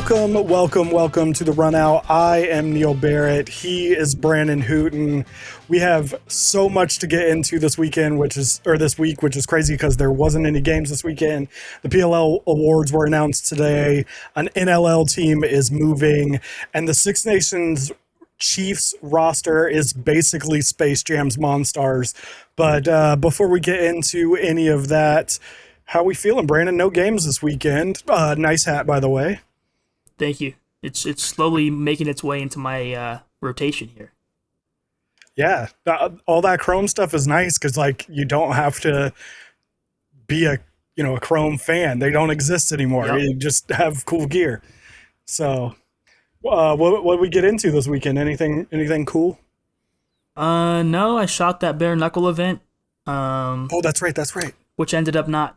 Welcome to the Run Out. I am Neil Barrett. He is Brandon Hooten. We have so much to get into this weekend, which is crazy because there wasn't any games this weekend. The PLL awards were announced today. An NLL team is moving, and the Six Nations Chiefs roster is basically Space Jam's Monstars. But before we get into any of that, how we feeling, Brandon? No games this weekend. Nice hat, by the way. Thank you. It's slowly making its way into my rotation here. Yeah, all that Chrome stuff is nice because you don't have to be a Chrome fan. They don't exist anymore. Yep. You just have cool gear. So, what did we get into this weekend? Anything cool? No, I shot that bare knuckle event. Oh, that's right. Which ended up not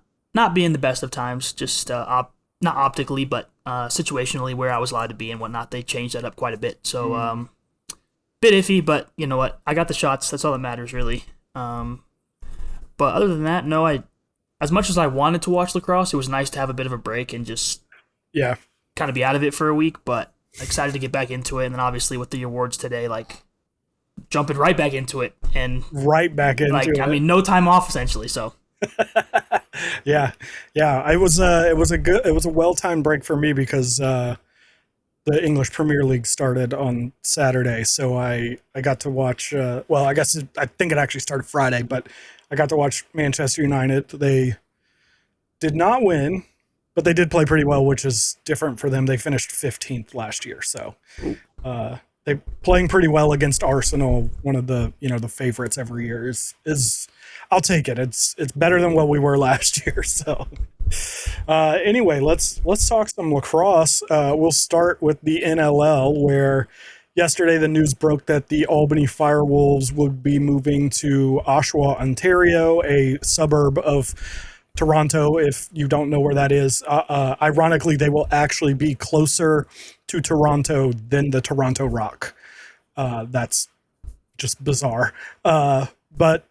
being the best of times. Just not optically, but situationally where I was allowed to be and whatnot. They changed that up quite a bit. So, bit iffy, but you know what? I got the shots. That's all that matters, really. But other than that, no, as much as I wanted to watch lacrosse, it was nice to have a bit of a break and just kind of be out of it for a week, but excited to get back into it. And then obviously with the awards today, jumping right back into it. And right back into it. I mean, no time off, essentially, so... Yeah. It was a well-timed break for me because the English Premier League started on Saturday, so I got to watch. I think it actually started Friday, but I got to watch Manchester United. They did not win, but they did play pretty well, which is different for them. They finished 15th last year, so they playing pretty well against Arsenal. One of the the favorites every year is. I'll take it. It's better than what we were last year. So anyway, let's talk some lacrosse. We'll start with the NLL, where yesterday the news broke that the Albany Firewolves would be moving to Oshawa, Ontario, a suburb of Toronto. If you don't know where that is, ironically, they will actually be closer to Toronto than the Toronto Rock. That's just bizarre. But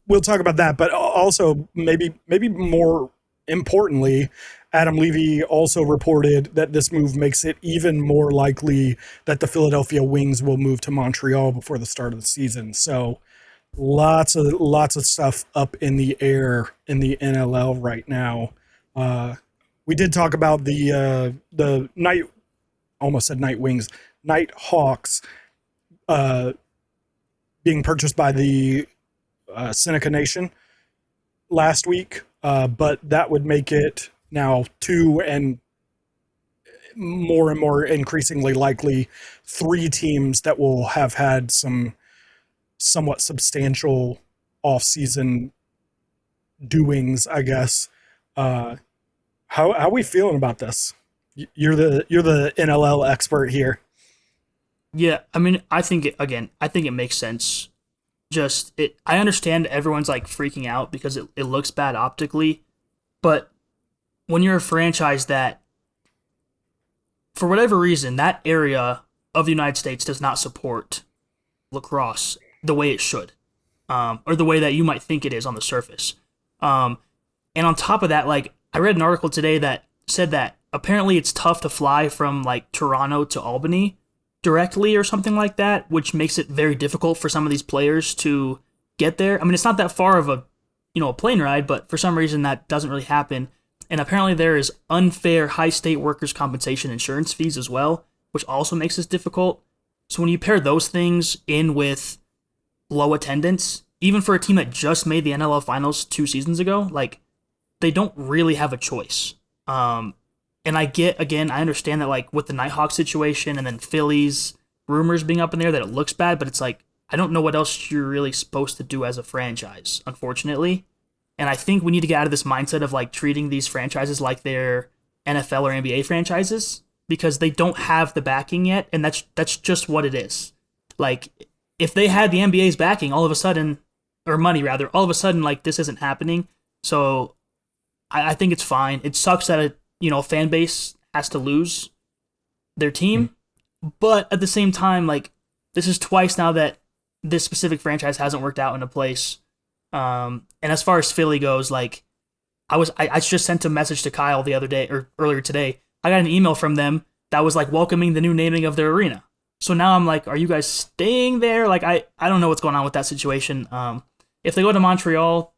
we'll talk about that, but also maybe more importantly, Adam Levy also reported that this move makes it even more likely that the Philadelphia Wings will move to Montreal before the start of the season. So lots of stuff up in the air in the NLL right now. We did talk about the Night Hawks being purchased by the Seneca Nation last week, but that would make it now 2 and more increasingly likely 3 teams that will have had some somewhat substantial off-season doings, I guess. How are we feeling about this? You're the NLL expert here. Yeah, I mean, I think it makes sense. I understand everyone's freaking out because it looks bad optically, but when you're a franchise that, for whatever reason, that area of the United States does not support lacrosse the way it should, or the way that you might think it is on the surface. And on top of that, I read an article today that said that apparently it's tough to fly from Toronto to Albany directly or something like that, which makes it very difficult for some of these players to get there. I mean, it's not that far of a plane ride, but for some reason that doesn't really happen. And apparently there is unfair high state workers' compensation insurance fees as well, which also makes this difficult. So when you pair those things in with low attendance, even for a team that just made the NLL finals 2 seasons ago, they don't really have a choice. And I understand that with the Nighthawk situation and then Phillies rumors being up in there that it looks bad, but it's I don't know what else you're really supposed to do as a franchise, unfortunately. And I think we need to get out of this mindset of treating these franchises like they're NFL or NBA franchises, because they don't have the backing yet, and that's just what it is. If they had the NBA's backing, all of a sudden, or money rather, all of a sudden this isn't happening. So I think it's fine. It sucks that a fan base has to lose their team, but at the same time, this is twice now that this specific franchise hasn't worked out in a place. And as far as Philly goes, I just sent a message to Kyle the other day or earlier today I got an email from them that was like welcoming the new naming of their arena. So now I'm like, are you guys staying there? Like, I don't know what's going on with that situation. If they go to Montreal,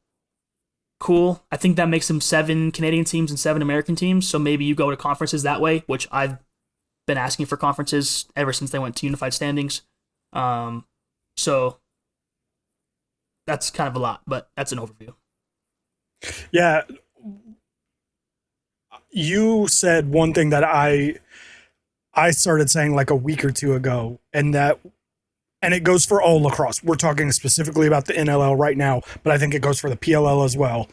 cool. I think that makes them 7 Canadian teams and 7 American teams. So maybe you go to conferences that way, which I've been asking for conferences ever since they went to unified standings. So that's kind of a lot, but that's an overview. Yeah, you said one thing that I started saying like a week or two ago, and it goes for all lacrosse. We're talking specifically about the NLL right now, but I think it goes for the PLL as well.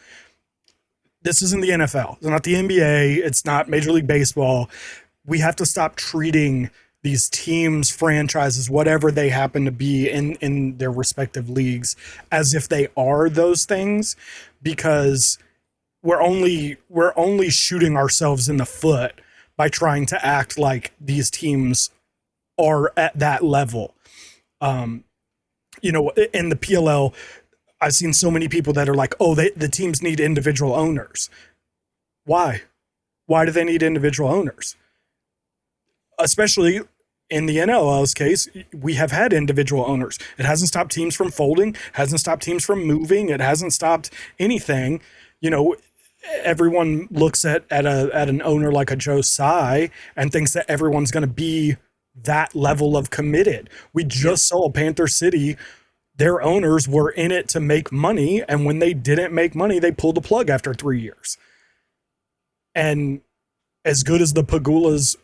This isn't the NFL. It's not the NBA. It's not Major League Baseball. We have to stop treating these teams, franchises, whatever they happen to be in their respective leagues, as if they are those things, because we're only shooting ourselves in the foot by trying to act like these teams are at that level. In the PLL, I've seen so many people that are like, oh, the teams need individual owners. Why? Why do they need individual owners? Especially in the NLL's case, we have had individual owners. It hasn't stopped teams from folding, hasn't stopped teams from moving, it hasn't stopped anything. Everyone looks at an owner like a Joe Tsai and thinks that everyone's going to be that level of committed. We just saw Panther City. Their owners were in it to make money, and when they didn't make money, they pulled the plug after 3 years. And as good as the Pagulas,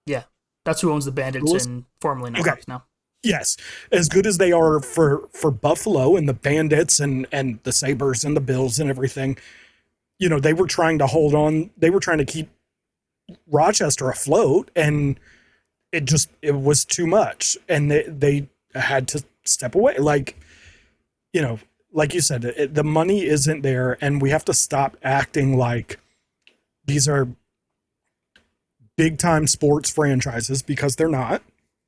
Yeah, that's who owns the Bandits and formerly Nighthawks now. Yes, as good as they are for Buffalo and the Bandits and the Sabres and the Bills and everything, they were trying to hold on. They were trying to keep Rochester afloat, and it was too much, and they had to step away. Like you said, the money isn't there, and we have to stop acting like these are big time sports franchises, because they're not.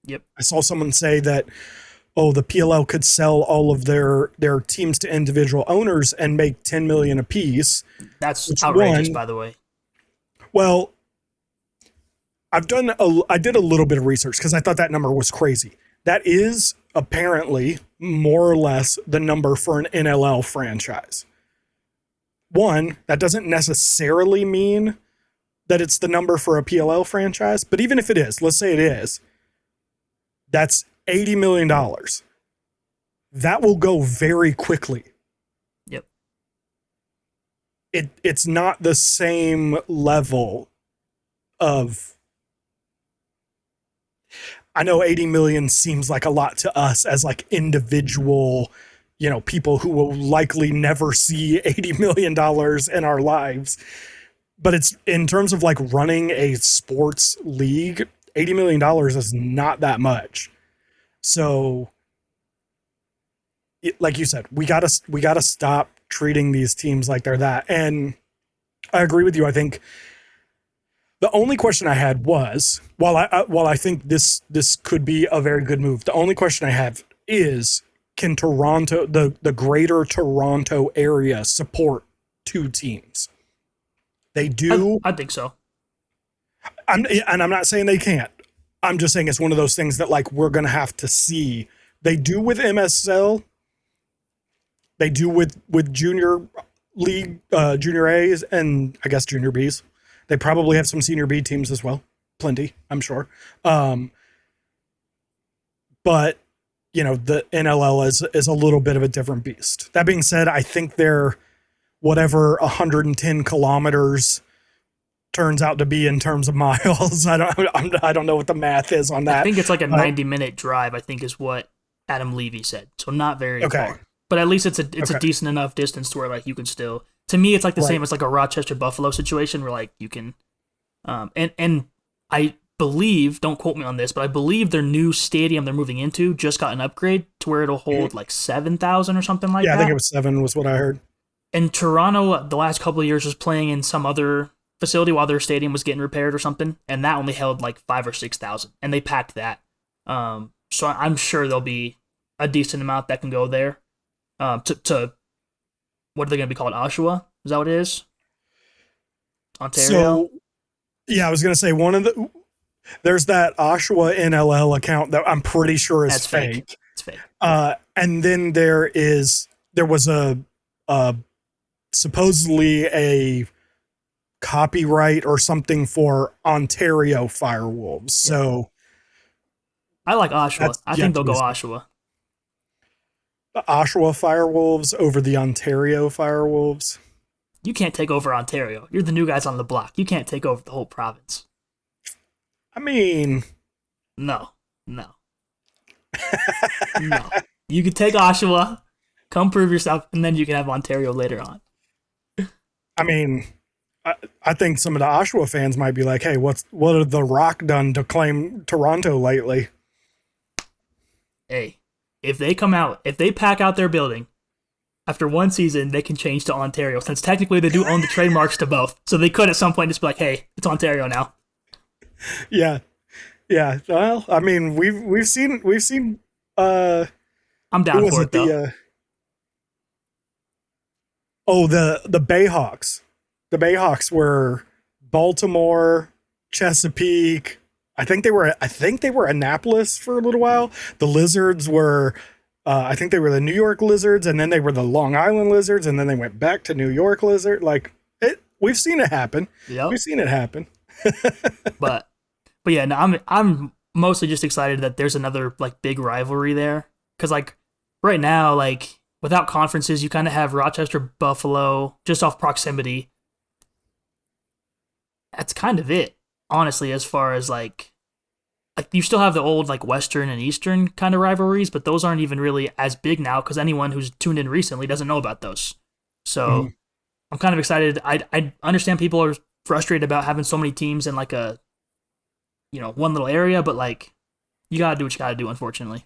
Yep. I saw someone say that, oh, the PLL could sell all of their teams to individual owners and make $10 million a piece. That's outrageous, by the way. Well, I did a little bit of research because I thought that number was crazy. That is apparently more or less the number for an NLL franchise. One, that doesn't necessarily mean that it's the number for a PLL franchise, but even if it is, let's say it is, that's $80 million. That will go very quickly. Yep. It's not the same level of... I know 80 million seems like a lot to us as like individual, people who will likely never see $80 million in our lives. But it's in terms of like running a sports league, $80 million is not that much. So like you said, we gotta stop treating these teams like they're that. And I agree with you. I think the only question I had was, while I think this could be a very good move, the only question I have is, can Toronto, the greater Toronto area, support 2 teams? They do. I think so. I'm not saying they can't. I'm just saying it's one of those things that like we're gonna have to see. They do with MSL. They do with junior league, junior A's, and I guess junior B's. They probably have some senior B teams as well. Plenty, I'm sure. But the NLL is a little bit of a different beast. That being said, I think they're whatever 110 kilometers turns out to be in terms of miles. I don't know what the math is on that. I think it's like a 90-minute drive, I think is what Adam Levy said. So not very far. But at least it's a decent enough distance to where like you can still... To me, it's like the same as like a Rochester Buffalo situation where like you can... And I believe, don't quote me on this, but I believe their new stadium they're moving into just got an upgrade to where it'll hold like 7,000 or something like that. Yeah, I think it was 7 was what I heard. And Toronto, the last couple of years, was playing in some other facility while their stadium was getting repaired or something, and that only held like 5,000 or 6,000, and they packed that. So I'm sure there'll be a decent amount that can go there. To what are they going to be called? Oshawa? Is that what it is? Ontario. So yeah, I was gonna say there's that Oshawa NLL account that I'm pretty sure is That's fake. fake. It's fake. And then there was a supposedly a copyright or something for Ontario Firewolves. Yeah. So I like Oshawa. that's I think yet they'll to be go seen. Oshawa. The Oshawa Firewolves over the Ontario Firewolves. You can't take over Ontario. You're the new guys on the block. You can't take over the whole province. I mean, No, no, no. You can take Oshawa, come prove yourself, and then you can have Ontario later on. I mean, I think some of the Oshawa fans might be like, "Hey, what have the Rock done to claim Toronto lately?" Hey, if they come out, if they pack out their building after one season, they can change to Ontario, since technically they do own the trademarks to both. So they could at some point just be like, "Hey, it's Ontario now." Yeah, yeah. Well, I mean, we've seen. I'm Who down was for it? it though. The Bayhawks. The Bayhawks were Baltimore, Chesapeake. I think they were Annapolis for a little while. The Lizards were I think they were the New York Lizards, and then they were the Long Island Lizards, and then they went back to New York Lizard. Like we've seen it happen. Yep. We've seen it happen. But yeah, no, I'm mostly just excited that there's another like big rivalry there, because like right now, like without conferences, you kind of have Rochester, Buffalo, just off proximity. That's kind of it, honestly, as far as like you still have the old like Western and Eastern kind of rivalries, but those aren't even really as big now because anyone who's tuned in recently doesn't know about those. So I'm kind of excited. I understand people are frustrated about having so many teams in like a one little area, but like you gotta do what you gotta do, unfortunately.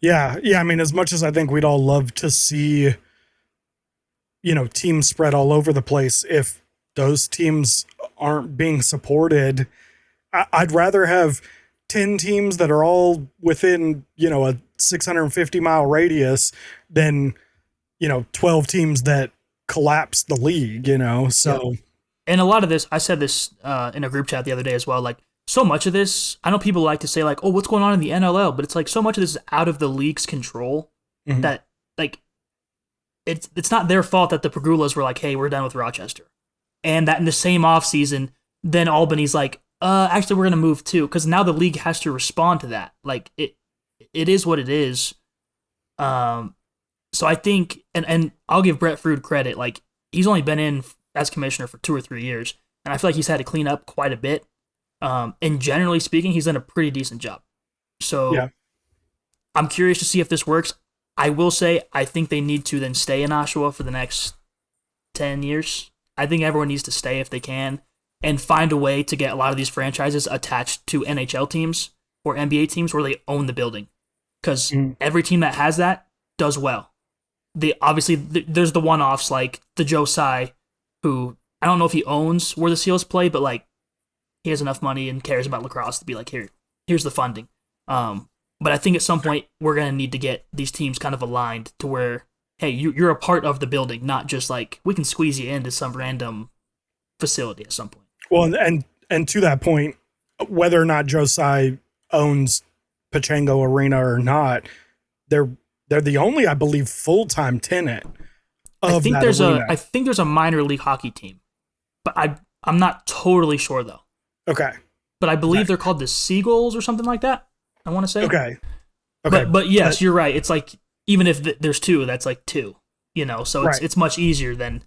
Yeah, yeah. I mean, as much as I think we'd all love to see, teams spread all over the place, if those teams aren't being supported, I'd rather have 10 teams that are all within, a 650-mile radius than, 12 teams that collapse the league, so. Yeah. And a lot of this, I said this in a group chat the other day as well, like so much of this, I know people like to say like, oh, what's going on in the NLL, but it's like so much of this is out of the league's control that like it's not their fault that the Pagulas were like, hey, we're done with Rochester. And that in the same offseason, then Albany's like, actually we're gonna move too, because now the league has to respond to that. Like it is what it is. So I think, and I'll give Brett Frude credit, like he's only been in as commissioner for 2 or 3 years, and I feel like he's had to clean up quite a bit. And generally speaking, he's done a pretty decent job. So Yeah. I'm curious to see if this works. I will say I think they need to then stay in Oshawa for the next 10 years. I think everyone needs to stay if they can and find a way to get a lot of these franchises attached to NHL teams or NBA teams where they own the building. Because every team that has that does well. There's the one-offs like the Joe Tsai, who I don't know if he owns where the Seals play, but like he has enough money and cares about lacrosse to be like, here's the funding. But I think at some point we're gonna need to get these teams kind of aligned to where, hey, you're a part of the building, not just like we can squeeze you into some random facility at some point. Well, and to that point, whether or not Josai owns Pachango Arena or not, they're the only, I believe, full-time tenant of that arena. I think there's a minor league hockey team, but I'm not totally sure though. Okay. But I believe they're called the Seagulls or something like that, I want to say. Okay. But yes, you're right. It's like even if there's two, that's like two, so it's much easier than.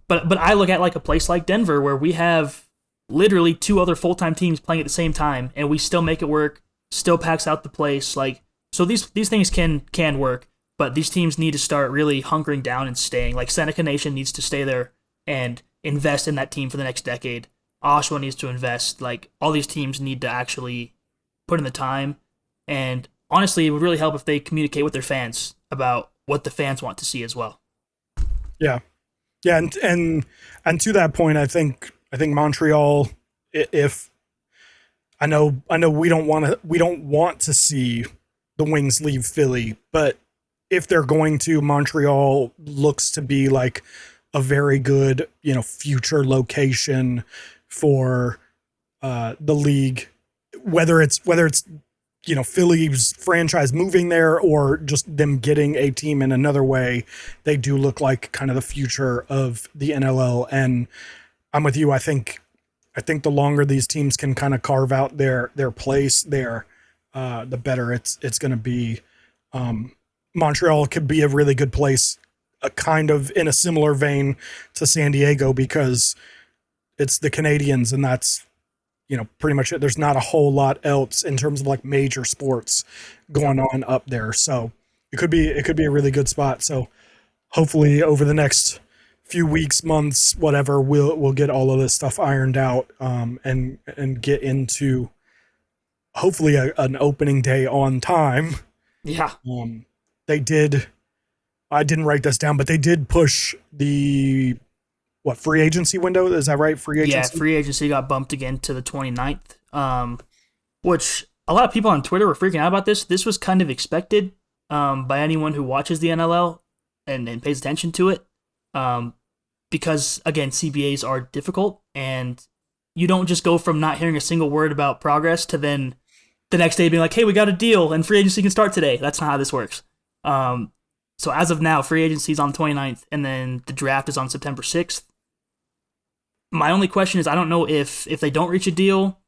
But I look at like a place like Denver where we have literally 2 other full-time teams playing at the same time, and we still make it work. Still packs out the place. Like so, these things can work, but these teams need to start really hunkering down and staying. Like Seneca Nation needs to stay there and invest in that team for the next decade. Oshawa needs to invest. Like all these teams need to actually put in the time. And honestly, it would really help if they communicate with their fans about what the fans want to see as well. Yeah. Yeah, and to that point, I think Montreal, if I know we don't want to see the Wings leave Philly, but if they're going to, Montreal looks to be like a very good, future location for the league, whether it's Philly's franchise moving there or just them getting a team in another way. They do look like kind of the future of the NLL, and I'm with you. I think the longer these teams can kind of carve out their place there, the better it's going to be. Montreal could be a really good place, kind of in a similar vein to San Diego, because it's the Canadians, and that's pretty much it. There's not a whole lot else in terms of like major sports going on up there, so it could be a really good spot. So hopefully over the next few weeks, months, whatever, we'll get all of this stuff ironed out, and get into hopefully an opening day on time. Yeah. They did. I didn't write this down, but they did push the free agency window. Is that right? Free agency. Yeah, free agency got bumped again to the 29th. Which a lot of people on Twitter were freaking out about this. This was kind of expected by anyone who watches the NLL and pays attention to it. Because again, CBAs are difficult, and you don't just go from not hearing a single word about progress to then the next day being like, hey, we got a deal and free agency can start today. That's not how this works. So as of now, free agency is on the 29th, and then the draft is on September 6th. My only question is, I don't know if they don't reach a deal,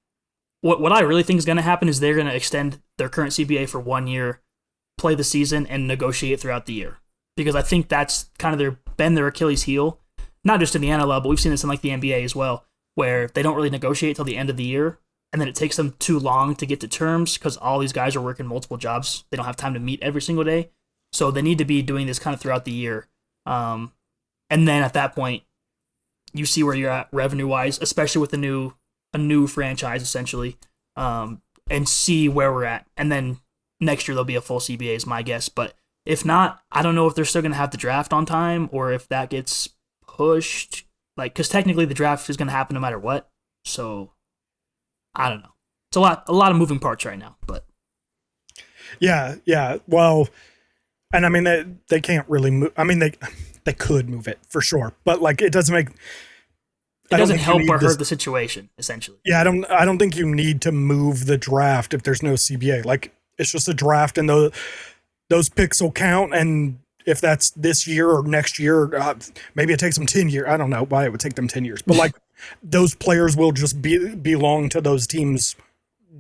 what I really think is going to happen is they're going to extend their current CBA for 1 year, play the season, and negotiate throughout the year. Because I think that's kind of been their Achilles heel, not just in the NLL, but we've seen this in like the NBA as well, where they don't really negotiate till the end of the year, and then it takes them too long to get to terms because all these guys are working multiple jobs. They don't have time to meet every single day. So they need to be doing this kind of throughout the year. And then at that point, you see where you're at revenue-wise, especially with a new franchise, essentially, and see where we're at. And then next year there'll be a full CBA is my guess. But if not, I don't know if they're still going to have the draft on time or if that gets pushed. Because technically the draft is going to happen no matter what. So I don't know. It's a lot of moving parts right now, but yeah. Well, and I mean they can't really move. I mean they could move it for sure, but like it doesn't help or hurt the situation essentially. Yeah, I don't think you need to move the draft if there's no CBA. Like it's just a draft, and those picks will count. And if that's this year or next year, maybe it takes them 10 years. I don't know why it would take them 10 years, but like those players will just belong to those teams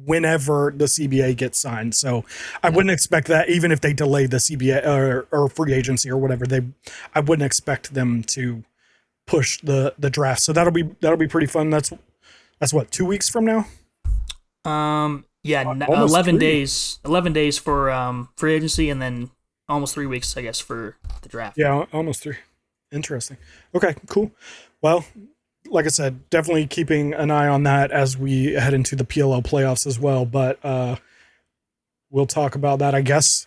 whenever the CBA gets signed. So I wouldn't expect that, even if they delay the CBA or free agency or whatever, I wouldn't expect them to push the draft. So that'll be pretty fun. That's what, 2 weeks from now? Yeah, 11 days for free agency, and then almost 3 weeks, I guess, for the draft. Yeah, almost 3. Interesting. Okay, cool. Well, like I said, definitely keeping an eye on that as we head into the PLL playoffs as well. But we'll talk about that, I guess,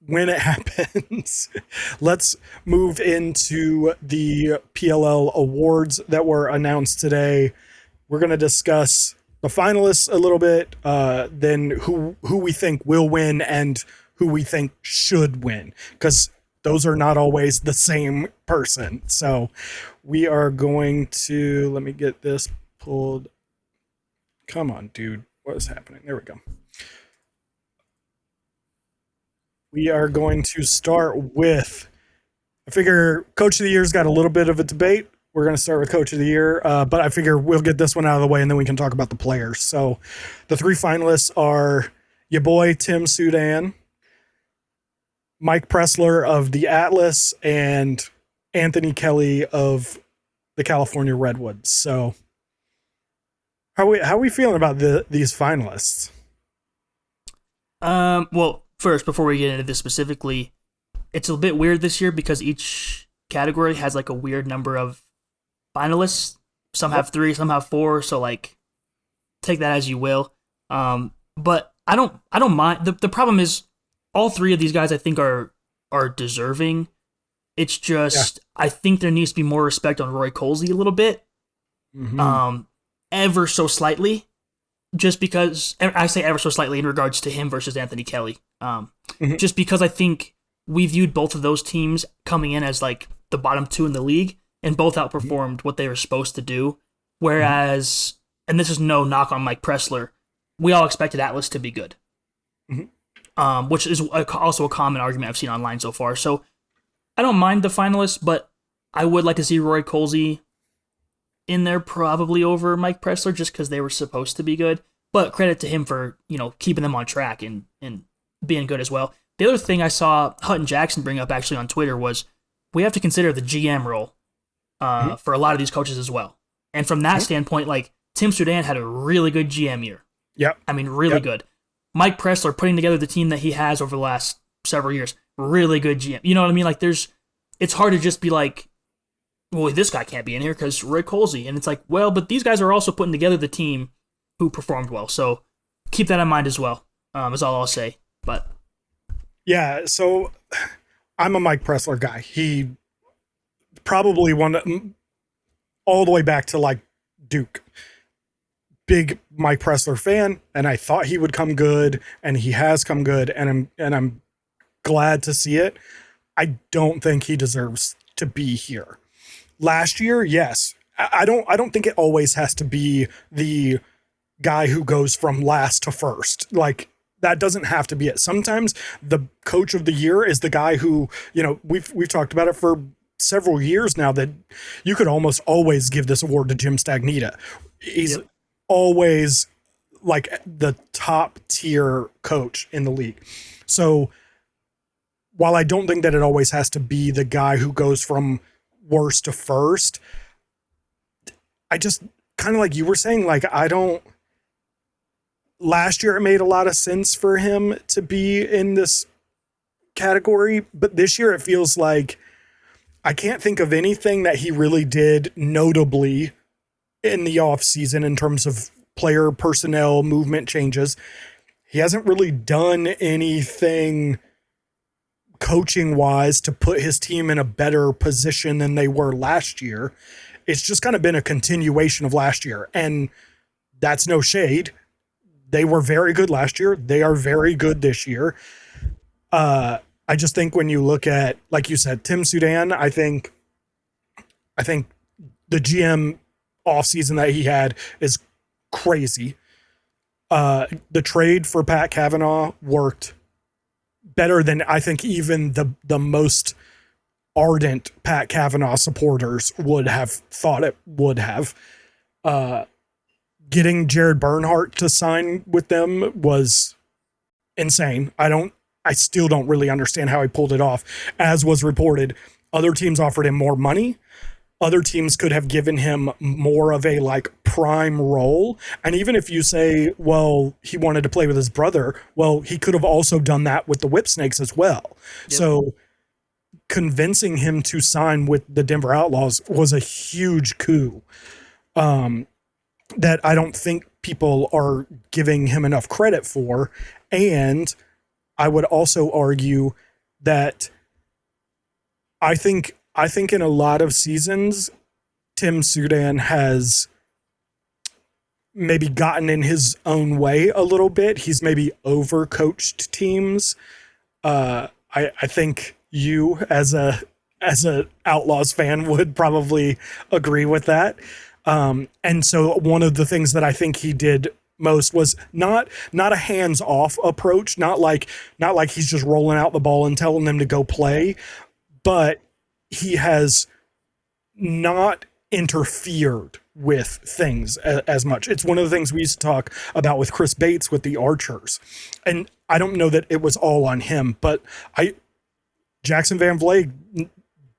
when it happens. Let's move into the PLL awards that were announced today. We're going to discuss the finalists a little bit, then who we think will win and who we think should win, because those are not always the same person. So we are going to, let me get this pulled. Come on, dude. What is happening? There we go. We are going to start with, I figure Coach of the Year's got a little bit of a debate. We're going to start with Coach of the Year, but I figure we'll get this one out of the way and then we can talk about the players. So the 3 finalists are your boy Tim Sudan, Mike Pressler of the Atlas, and Anthony Kelly of the California Redwoods. So how are we feeling about these finalists? Well, first, before we get into this specifically, it's a bit weird this year because each category has like a weird number of finalists. Some have 3, some have 4. So like, take that as you will. But I don't mind. The problem is all 3 of these guys I think are deserving. It's just, I think there needs to be more respect on Roy Colsey a little bit. Mm-hmm. Ever so slightly. Just because, I say ever so slightly in regards to him versus Anthony Kelly. Just because I think we viewed both of those teams coming in as like the bottom 2 in the league. and both outperformed what they were supposed to do. Whereas, and this is no knock on Mike Pressler, we all expected Atlas to be good, which is also a common argument I've seen online so far. So I don't mind the finalists, but I would like to see Roy Colsey in there probably over Mike Pressler just because they were supposed to be good. But credit to him for, keeping them on track and being good as well. The other thing I saw Hutton Jackson bring up actually on Twitter was we have to consider the GM role for a lot of these coaches as well. And from that standpoint, like Tim Soudan had a really good GM year. Yeah. I mean, really good. Mike Pressler putting together the team that he has over the last several years, really good GM. You know what I mean? Like it's hard to just be like, well, this guy can't be in here because Roy Colsey. And it's like, well, but these guys are also putting together the team who performed well. So keep that in mind as well, is all I'll say. But yeah, so I'm a Mike Pressler guy. He probably won all the way back to like Duke. Big Mike Pressler fan, and I thought he would come good, and he has come good, and I'm glad to see it. I don't think he deserves to be here. Last year, yes. I don't think it always has to be the guy who goes from last to first. Like, that doesn't have to be it. Sometimes the coach of the year is the guy who, we've talked about it for several years now, that you could almost always give this award to Jim Stagnita. He's always like the top tier coach in the league. So while I don't think that it always has to be the guy who goes from worst to first, I just kind of like you were saying, like, last year it made a lot of sense for him to be in this category, but this year it feels like I can't think of anything that he really did notably in the offseason in terms of player personnel movement changes. He hasn't really done anything coaching wise to put his team in a better position than they were last year. It's just kind of been a continuation of last year, and that's no shade. They were very good last year. They are very good this year. I just think when you look at, like you said, Tim Soudan, I think the GM offseason that he had is crazy. The trade for Pat Cavanaugh worked better than I think even the most ardent Pat Cavanaugh supporters would have thought it would have. Getting Jared Bernhardt to sign with them was insane. I still don't really understand how he pulled it off. As was reported, other teams offered him more money. Other teams could have given him more of a like prime role. And even if you say, well, he wanted to play with his brother, well, he could have also done that with the Whip Snakes as well. Yep. So convincing him to sign with the Denver Outlaws was a huge coup. That I don't think people are giving him enough credit for. And I would also argue that I think in a lot of seasons, Tim Soudan has maybe gotten in his own way a little bit. He's maybe overcoached teams. I think you as a Outlaws fan would probably agree with that. And so one of the things that I think he did most was not a hands-off approach, not like he's just rolling out the ball and telling them to go play, but he has not interfered with things as much. It's one of the things we used to talk about with Chris Bates with the Archers. And I don't know that it was all on him, but Jackson Van Vleeg,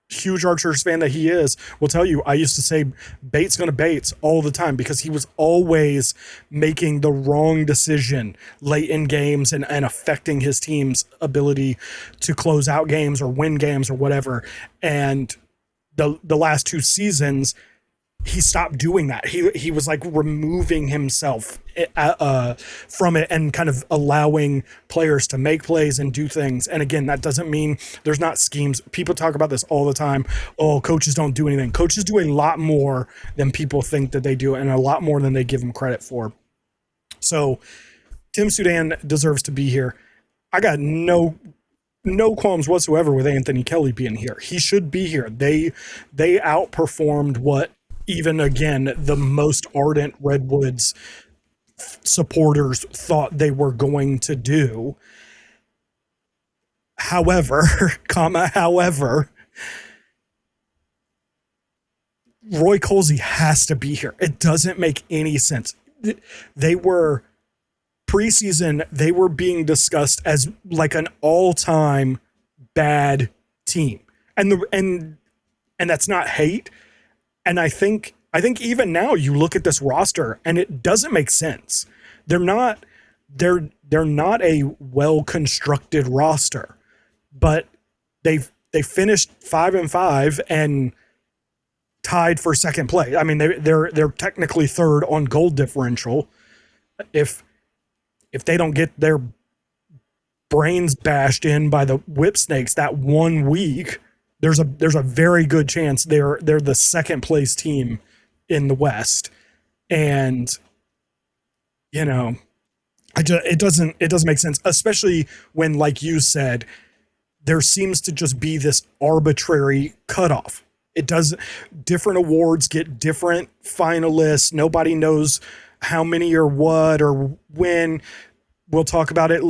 huge Archers fan that he is, will tell you, I used to say Bates gonna Bates all the time because he was always making the wrong decision late in games and affecting his team's ability to close out games or win games or whatever. And the last two seasons, he stopped doing that. He was like removing himself from it and kind of allowing players to make plays and do things. And again, that doesn't mean there's not schemes. People talk about this all the time. Oh, coaches don't do anything. Coaches do a lot more than people think that they do, and a lot more than they give them credit for. So Tim Soudan deserves to be here. I got no no qualms whatsoever with Anthony Kelly being here. He should be here. They outperformed what even again the most ardent Redwoods supporters thought they were going to do. However, however, Roy Colsey has to be here. It doesn't make any sense. They were preseason, they were being discussed as like an all-time bad team. And that's not hate. And I think even now you look at this roster and it doesn't make sense. They're not a well-constructed roster, but they finished 5-5 and tied for second place. I mean, they're technically third on goal differential. If they don't get their brains bashed in by the whip snakes that 1 week, there's a very good chance they're the second place team in the West. And it doesn't make sense, especially when, like you said, there seems to just be this arbitrary cutoff. It does, different awards get different finalists. Nobody knows how many or what or when. We'll talk about it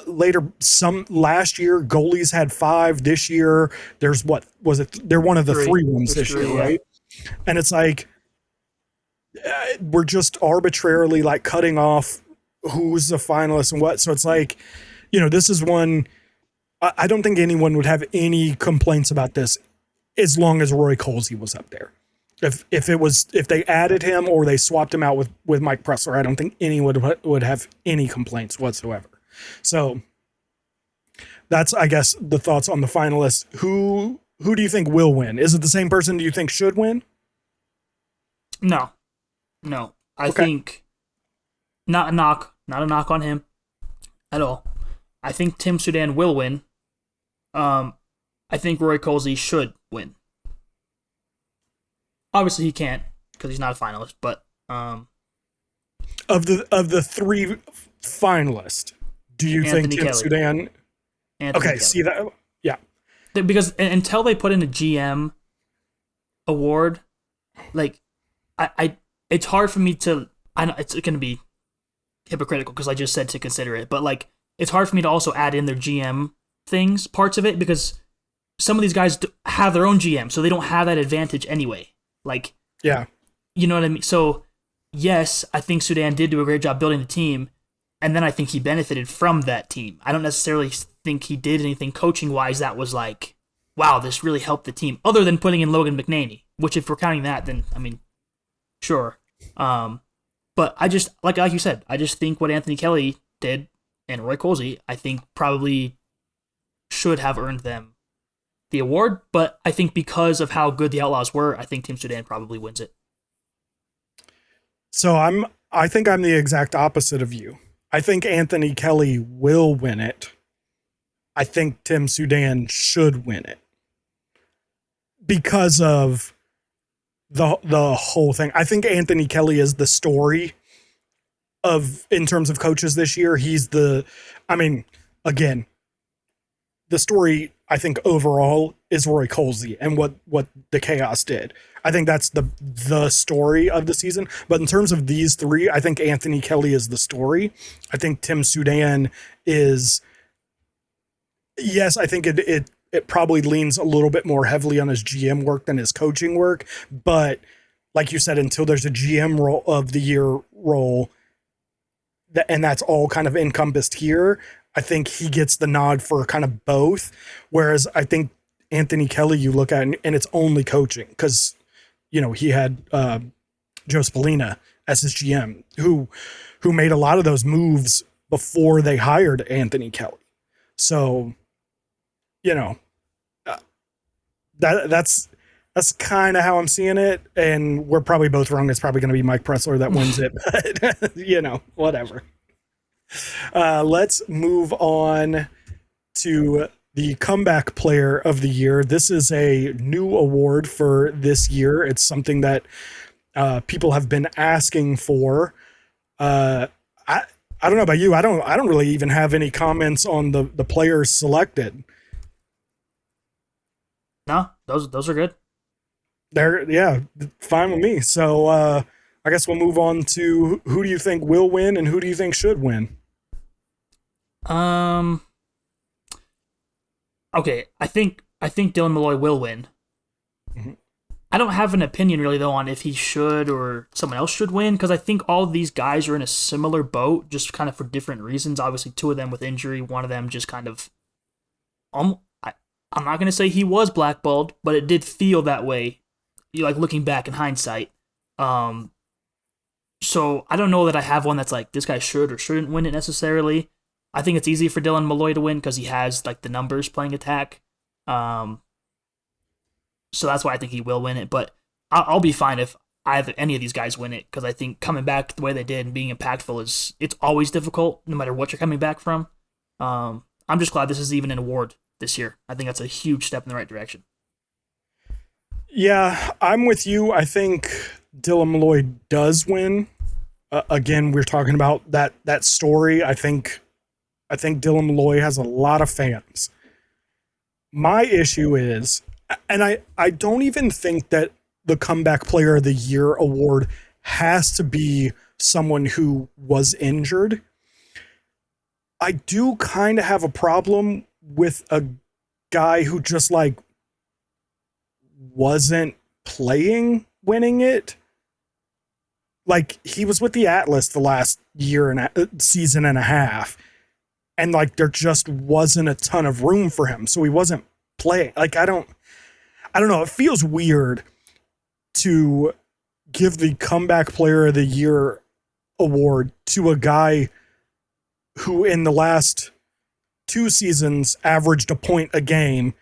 later. Some last year goalies had 5. This year there's what was it? They're one of the 3 ones this year, right? And it's like we're just arbitrarily like cutting off who's the finalist and what. So it's like, this is one. I don't think anyone would have any complaints about this as long as Roy Colsey was up there. If they added him or they swapped him out with Mike Pressler, I don't think anyone would have any complaints whatsoever. So that's, I guess, the thoughts on the finalists. Who do you think will win? Is it the same person do you think should win? No. I think not a knock on him at all. I think Tim Soudan will win. I think Roy Colsey should win. Obviously, he can't because he's not a finalist. But of the 3 finalists, do you think Tim Soudan? Okay, Kelly. See that? Yeah, because until they put in a GM award, like I it's hard for me to. I know it's going to be hypocritical because I just said to consider it, but like it's hard for me to also add in their GM parts of it, because some of these guys have their own GM, so they don't have that advantage anyway. Like, yeah, you know what I mean? So, yes, I think Soudan did do a great job building the team, and then I think he benefited from that team. I don't necessarily think he did anything coaching-wise that was like, wow, this really helped the team, other than putting in Logan McNaney, which if we're counting that, then, I mean, sure. But I just, like you said, I just think what Anthony Kelly did and Roy Colsey, I think probably should have earned them the award, but I think because of how good the Outlaws were, I think Tim Soudan probably wins it. So I think I'm the exact opposite of you. I think Anthony Kelly will win it. I think Tim Soudan should win it because of the whole thing. I think Anthony Kelly is the story in terms of coaches this year. He's again, the story, I think, overall is Roy Colsey and what the Chaos did. I think that's the story of the season. But in terms of these 3, I think Anthony Kelly is the story. I think Tim Soudan is, yes, I think it probably leans a little bit more heavily on his GM work than his coaching work. But like you said, until there's a GM role of the year role, and that's all kind of encompassed here, I think he gets the nod for kind of both. Whereas I think Anthony Kelly, you look at and it's only coaching because, he had Joe Spallina as his GM who made a lot of those moves before they hired Anthony Kelly. So, that's kind of how I'm seeing it. And we're probably both wrong. It's probably going to be Mike Pressler that wins it, but whatever. Let's move on to the comeback player of the year. This is a new award for this year. It's something that people have been asking for. I I don't know about you. I don't really even have any comments on the players selected. No, those are good. They're yeah, fine with me. So I guess we'll move on to who do you think will win and who do you think should win? Um. Okay, I think Dylan Malloy will win. Mhm. I don't have an opinion really though on if he should or someone else should win because I think all of these guys are in a similar boat, just kind of for different reasons. Obviously, two of them with injury, one of them just kind of. I'm not gonna say he was blackballed, but it did feel that way. You like looking back in hindsight. Um, so I don't know that I have one that's like this guy should or shouldn't win it necessarily. I think it's easy for Dylan Malloy to win because he has like the numbers playing attack. Um, so that's why I think he will win it. But I'll be fine if either any of these guys win it because I think coming back the way they did and being impactful is it's always difficult no matter what you're coming back from. I'm just glad this is even an award this year. I think that's a huge step in the right direction. Yeah, I'm with you. I think Dylan Malloy does win. Again, we're talking about that story. I think Dylan Malloy has a lot of fans. My issue is, and I don't even think that the Comeback Player of the Year award has to be someone who was injured. I do kind of have a problem with a guy who just like wasn't playing winning it. Like he was with the Atlas the last year and season and a half, and like there just wasn't a ton of room for him, so he wasn't playing. Like I don't know. It feels weird to give the Comeback Player of the Year award to a guy who in the last two seasons averaged a point a game,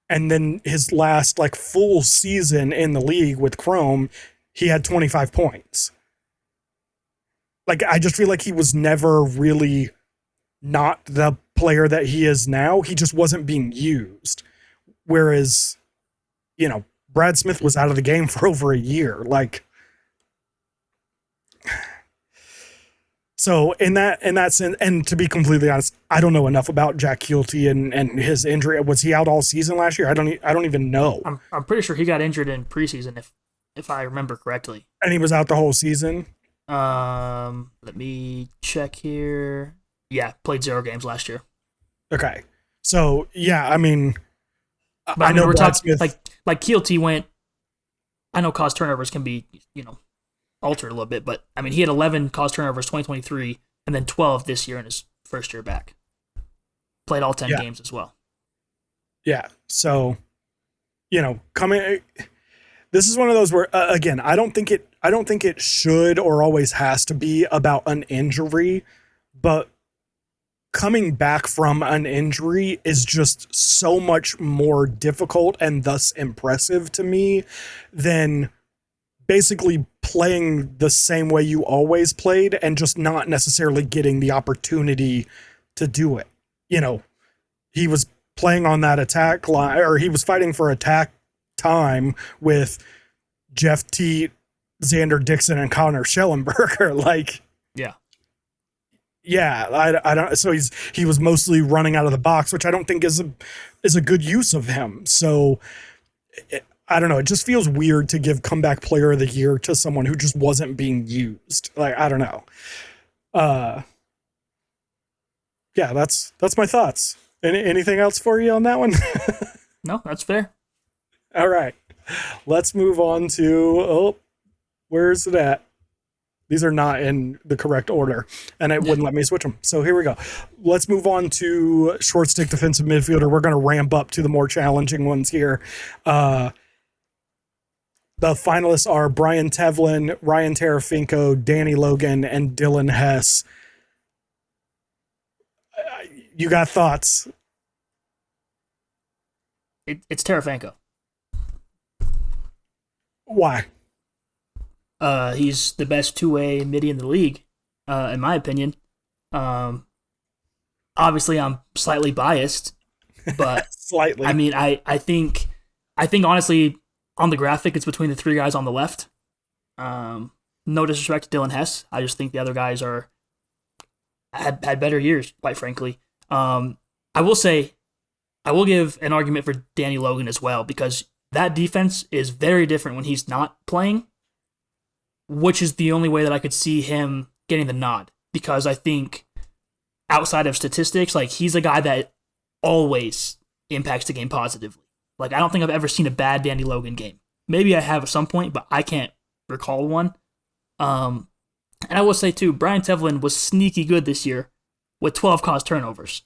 and then his last like full season in the league with Chrome, he had 25 points. Like I just feel like he was never really not the player that he is now. He just wasn't being used. Whereas, Brad Smith was out of the game for over a year. Like, so in that sense, and to be completely honest, I don't know enough about Jack Keelty and his injury. Was he out all season last year? I don't even know. I'm pretty sure he got injured in preseason if I remember correctly. And he was out the whole season. Let me check here. Yeah, played 0 games last year. Okay, so yeah, I mean, But I know we're Brad talking Smith. like Keelty went. I know cause turnovers can be altered a little bit, but I mean he had 11 cause turnovers 2023 and then 12 this year in his first year back. Played all 10 Yeah, games as well. yeah. So, coming. This is one of those where again, I don't think it should or always has to be about an injury, but coming back from an injury is just so much more difficult and thus impressive to me than basically playing the same way you always played and just not necessarily getting the opportunity to do it. He was playing on that attack line, or he was fighting for attack time with Jeff Teat, Xander Dixon, and Connor Schellenberger. Like, Yeah. yeah, I don't. So he was mostly running out of the box, which I don't think is a good use of him. So I don't know. It just feels weird to give Comeback Player of the Year to someone who just wasn't being used. Like I don't know. Yeah, that's my thoughts. Anything else for you on that one? No, that's fair. All right, let's move on to where's it at? These are not in the correct order, and it wouldn't let me switch them. So here we go. Let's move on to short stick defensive midfielder. We're going to ramp up to the more challenging ones here. The finalists are Brian Tevlin, Ryan Tarafinko, Danny Logan, and Dylan Hess. You got thoughts? It's Tarafanko. Why? He's the best two-way midi in the league, in my opinion. Obviously, I'm slightly biased, but Slightly. I mean, I think honestly, on the graphic, it's between the three guys on the left. No disrespect to Dylan Hess, I just think the other guys are had better years, quite frankly. I will say, I will give an argument for Danny Logan as well, because that defense is very different when he's not playing, which is the only way that I could see him getting the nod. Because I think outside of statistics, like, he's a guy that always impacts the game positively. Like, I don't think I've ever seen a bad Danny Logan game. Maybe I have at some point, but I can't recall one. And I will say too, Brian Tevlin was sneaky good this year with 12 caused turnovers.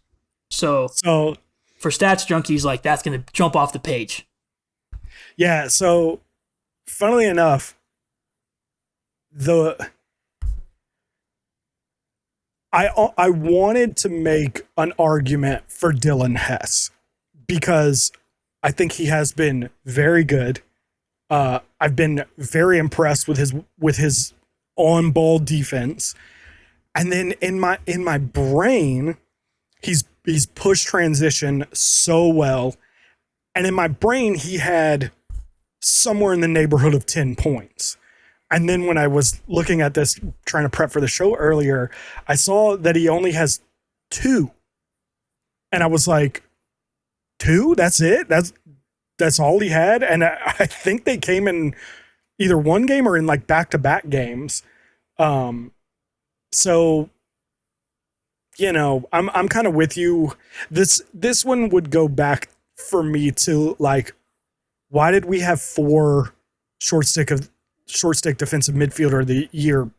So for stats junkies, like, that's going to jump off the page. Yeah, so funnily enough, I wanted to make an argument for Dylan Hess because I think he has been very good. I've been very impressed with his on-ball defense, and then in my brain, he's pushed transition so well, and in my brain he had somewhere in the neighborhood of 10 points. And then when I was looking at this, trying to prep for the show earlier, I saw that he only has 2. And I was like, 2? That's it? That's all he had? And I think they came in either one game or in like back-to-back games. So, you know, I'm kind of with you. This one would go back for me to, like, why did we have 4 short stick defensive midfielder of the year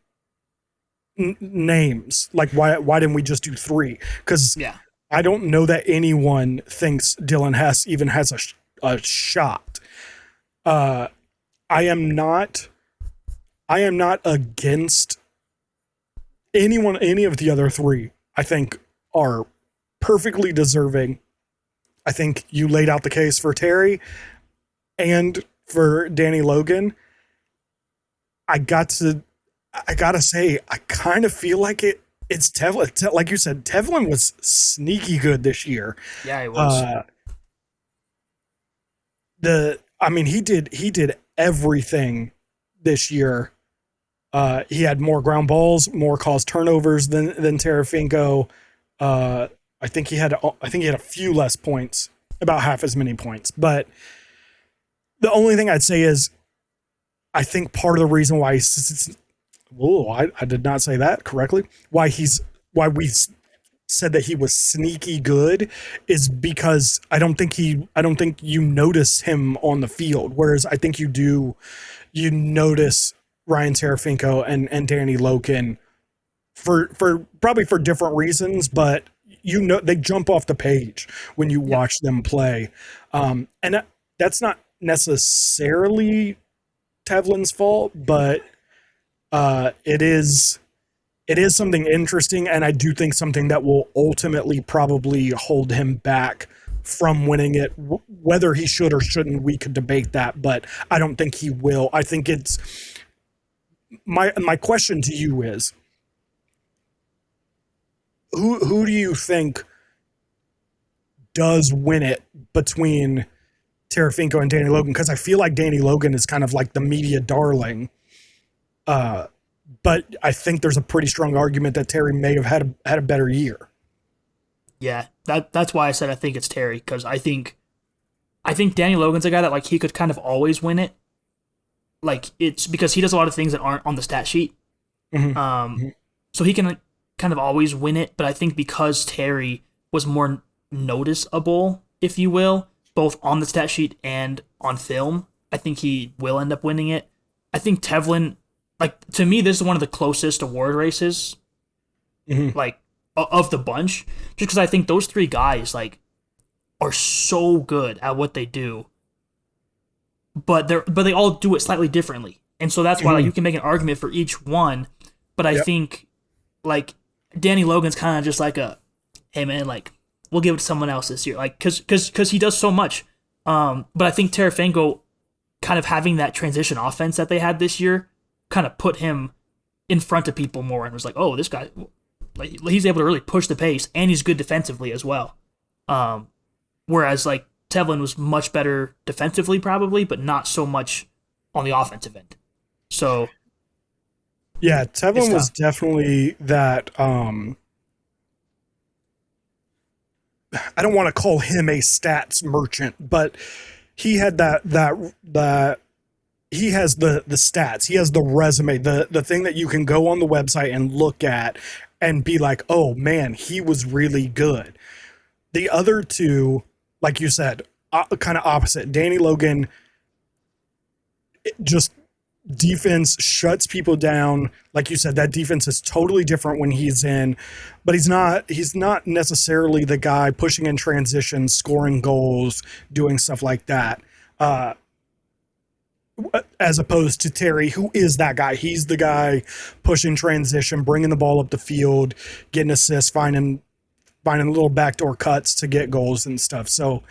names? Like, why didn't we just do 3? Because I don't know that anyone thinks Dylan Hess even has a shot. I am not against any of the other 3. I think are perfectly deserving. I think you laid out the case for Terry and for Danny Logan. I gotta say, I kind of feel like it's Tevlin. Like you said, Tevlin was sneaky good this year. Yeah, he was. He did everything this year. He had more ground balls, more caused turnovers than Tarafinko. I think he had a few less points, about half as many points. But the only thing I'd say is, I think part of the reason why I did not say that correctly. Why we said that he was sneaky good is because I don't think you notice him on the field. Whereas I think you notice Ryan Tarafinko and Danny Logan for probably for different reasons, but they jump off the page when you watch them play. And that's not necessarily Tevlin's fault, but it is something interesting, and I do think something that will ultimately probably hold him back from winning it. Whether he should or shouldn't, we could debate that, but I don't think he will. I think it's my question to you is, who do you think does win it between Tarafinko and Danny Logan? Because I feel like Danny Logan is kind of like the media darling. But I think there's a pretty strong argument that Terry may have had a better year. Yeah, that's why I said I think it's Terry, because I think Danny Logan's a guy that, like, he could kind of always win it. Like, it's because he does a lot of things that aren't on the stat sheet. Mm-hmm. So he can kind of always win it, but I think because Terry was more noticeable, if you will, both on the stat sheet and on film, I think he will end up winning it. I think Tevlin, like, to me, this is one of the closest award races, like, of the bunch, just because I think those 3 guys, like, are so good at what they do, but they all do it slightly differently, and so that's why, like, you can make an argument for each one. But I think, like, Danny Logan's kind of just like hey man, like, we'll give it to someone else this year, like, because he does so much. But I think Tarafinko, kind of having that transition offense that they had this year, kind of put him in front of people more, and was like, oh, this guy, like, he's able to really push the pace, and he's good defensively as well. Whereas, like, Tevlin was much better defensively probably, but not so much on the offensive end. So yeah, Tevlin was definitely that I don't want to call him a stats merchant, but he had that he has the stats, he has the resume, the thing that you can go on the website and look at and be like, oh man, he was really good. The other two, like you said, kind of opposite. Danny Logan just defense shuts people down. Like you said, that defense is totally different when he's in, but he's not necessarily the guy pushing in transition, scoring goals, doing stuff like that. As opposed to Terry, who is that guy. He's the guy pushing transition, bringing the ball up the field, getting assists, finding little backdoor cuts to get goals and stuff. So,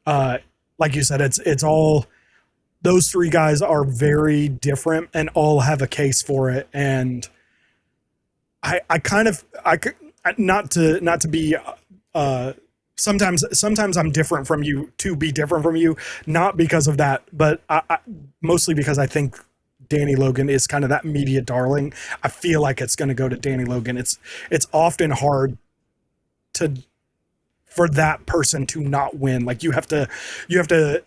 like you said, it's all, those three guys are very different and all have a case for it. And I not to be, sometimes I'm different from you to be different from you, not because of that, but I mostly because I think Danny Logan is kind of that media darling. I feel like it's going to go to Danny Logan. It's often hard for that person to not win. Like you have to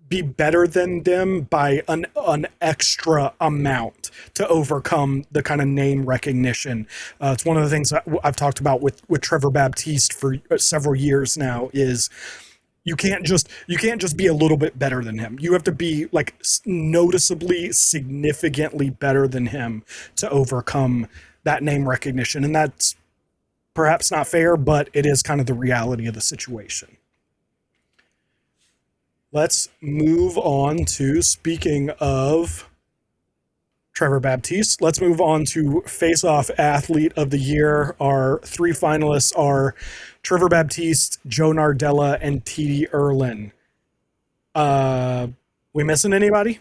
be better than them by an extra amount to overcome the kind of name recognition. It's one of the things that I've talked about with Trevor Baptiste for several years now is you can't just be a little bit better than him. You have to be like noticeably, significantly better than him to overcome that name recognition. And that's perhaps not fair, but it is kind of the reality of the situation. Let's move on to, speaking of Trevor Baptiste, let's move on to Face-Off Athlete of the Year. Our three finalists are Trevor Baptiste, Joe Nardella, and TD Erlin. We missing anybody?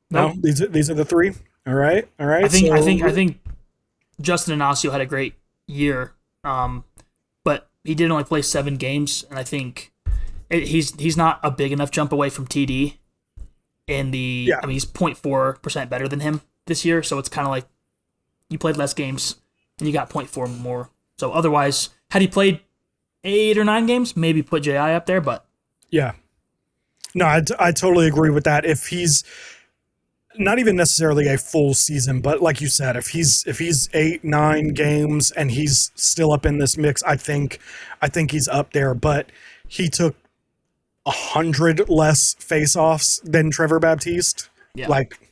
Nope. No, these are the three. All right. I think Justin Inacio had a great year, but he did only play 7 games, and I think he's not a big enough jump away from TD. I mean, he's 0.4% better than him this year, so it's kind of like you played less games and you got 0.4 more. So otherwise, had he played 8 or 9 games, maybe put JI up there, but yeah. No, I totally agree with that. If he's not even necessarily a full season, but like you said, if he's 8-9 games and he's still up in this mix, I think he's up there. But he took 100 less face-offs than Trevor Baptiste. Yeah. Like,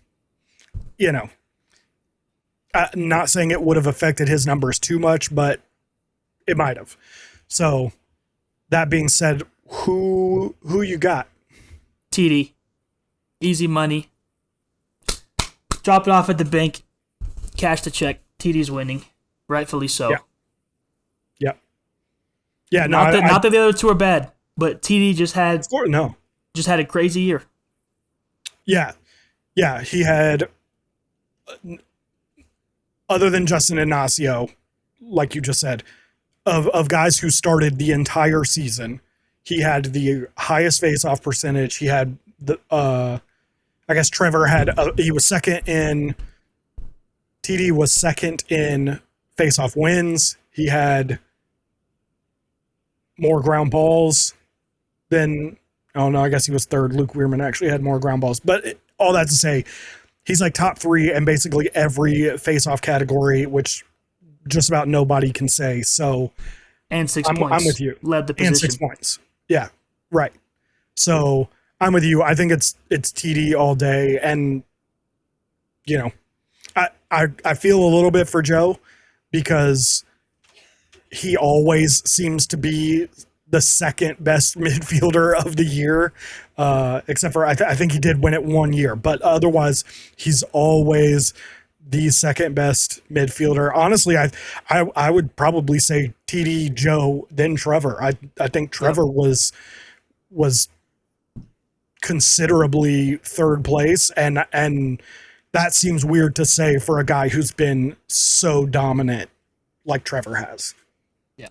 you know, not saying it would have affected his numbers too much, but it might have. So that being said, who you got? TD, easy money. Drop it off at the bank, cash the check. TD's winning, rightfully so. Yeah. No, not that the other two are bad, but TD just had a crazy year. Yeah. He had, other than Justin Inacio, like you just said, of guys who started the entire season, he had the highest face-off percentage. He had I guess Trevor had, he was second in, TD was second in face-off wins. He had more ground balls than, oh no, I guess he was third. Luke Weirman actually had more ground balls. But all that to say, he's like top 3 in basically every face-off category, which just about nobody can say. So, and 6 points. I'm with you. Led the position. And 6 points. Yeah, right. So I'm with you. I think it's TD all day. And, you know, I feel a little bit for Joe because he always seems to be the second best midfielder of the year, except for I think he did win it 1 year. But otherwise, he's always the second best midfielder. Honestly, I would probably say TD, Joe, then Trevor. I think Trevor was considerably third place, and that seems weird to say for a guy who's been so dominant like Trevor has. Yeah.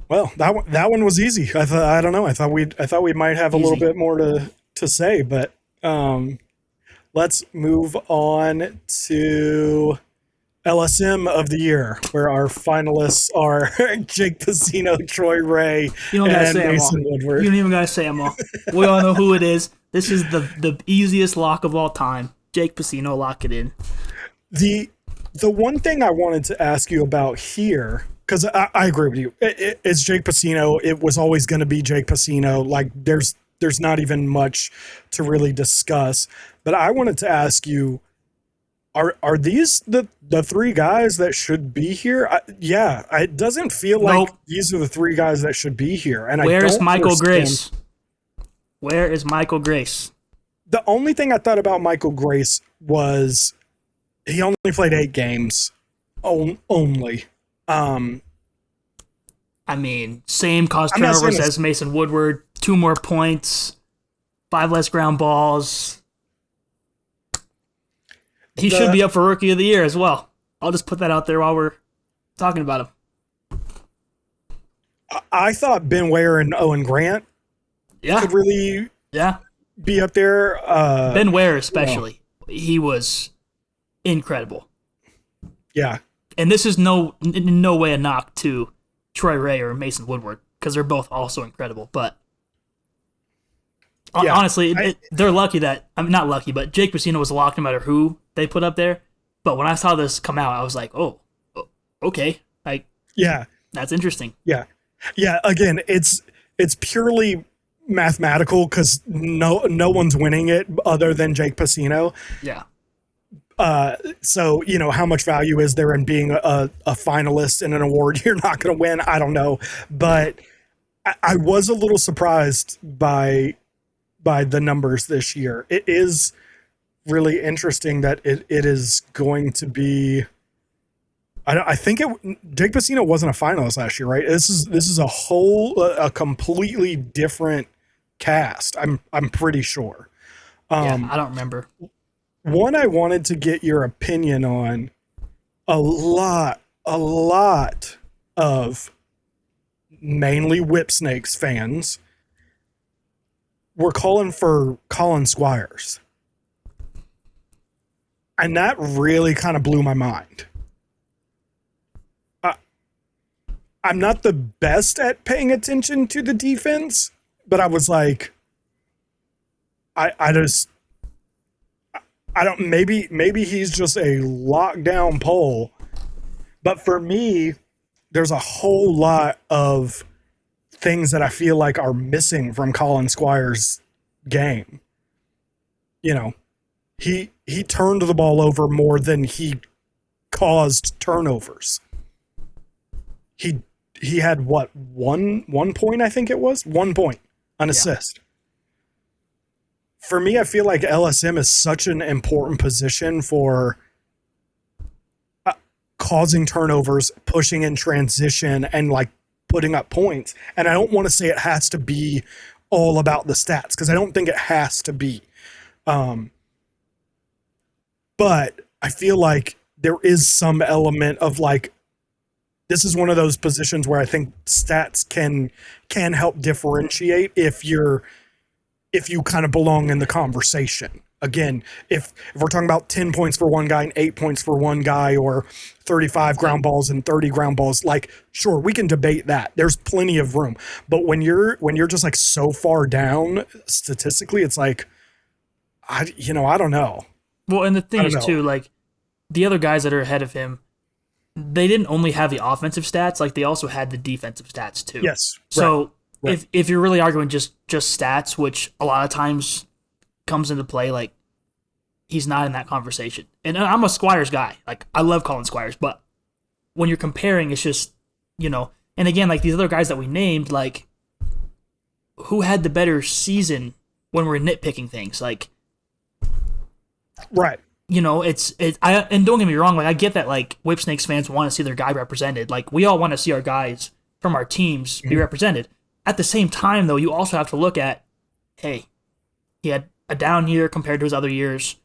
Well, that one was easy. I don't know. I thought we might have a little bit more to say, but let's move on to LSM of the year, where our finalists are Jake Piscino, Troy Ray, You don't gotta and say them all. Mason You Woodward. don't even gotta say them all. We all know who it is. This is the easiest lock of all time. Jake Piscino, lock it in. The one thing I wanted to ask you about here, because I agree with you, it's Jake Piscino. It was always going to be Jake Piscino. Like there's not even much to really discuss. But I wanted to ask you, are these the three guys that should be here? Yeah, it doesn't feel like Nope. these are the three guys that should be here. And I Where's don't Michael understand. Grace? Where is Michael Grace? The only thing I thought about Michael Grace was he only played 8 games. Only. I mean, same cause I'm not saying turnovers it's- as Mason Woodward, 2 more points, 5 less ground balls. He should be up for Rookie of the Year as well. I'll just put that out there while we're talking about him. I thought Ben Ware and Owen Grant Yeah, could really yeah. be up there. Ben Ware especially. He was incredible. Yeah. And this is in no way a knock to Troy Ray or Mason Woodward because they're both also incredible. But Yeah, honestly, they're lucky that I'm not lucky, but Jake Piscino was locked no matter who they put up there. But when I saw this come out, I was like, oh, okay, like Yeah. that's interesting. Yeah. Yeah. Again, it's purely mathematical because no one's winning it other than Jake Piscino. Yeah, So, how much value is there in being a finalist in an award you're not going to win? I don't know. But I was a little surprised by the numbers this year. It is really interesting that it is going to be. I think Jake Piscino wasn't a finalist last year, right? This is a completely different cast. I'm pretty sure. yeah. I don't remember. One I wanted to get your opinion on. A lot of mainly Whipsnakes fans were calling for Colin Squires. And that really kind of blew my mind. I'm not the best at paying attention to the defense, but I was like, I don't, maybe he's just a lockdown pole. But for me, there's a whole lot of things that I feel like are missing from Colin Squires' game. He turned the ball over more than he caused turnovers. He had what, one point, I think it was 1 point, an assist. For me, I feel like LSM is such an important position for causing turnovers, pushing in transition, and like putting up points. And I don't want to say it has to be all about the stats because I don't think it has to be. But I feel like there is some element of like, this is one of those positions where I think stats can help differentiate if you kind of belong in the conversation. Again, if we're talking about 10 points for one guy and 8 points for one guy, or 35 ground balls and 30 ground balls, like, sure, we can debate that. There's plenty of room. But when you're just like so far down statistically, it's like, I don't know. Well, and the thing is know. too, like the other guys that are ahead of him, they didn't only have the offensive stats, like they also had the defensive stats too. Yes. So right. if you're really arguing just stats, which a lot of times comes into play, like he's not in that conversation. And I'm a Squires guy. Like I love Colin Squires, but when you're comparing, it's just, and again, like these other guys that we named, like who had the better season when we're nitpicking things? Like, Right. and don't get me wrong, like I get that like Whipsnakes fans want to see their guy represented. Like we all want to see our guys from our teams be represented. At the same time though, you also have to look at, hey, he had a down year compared to his other years.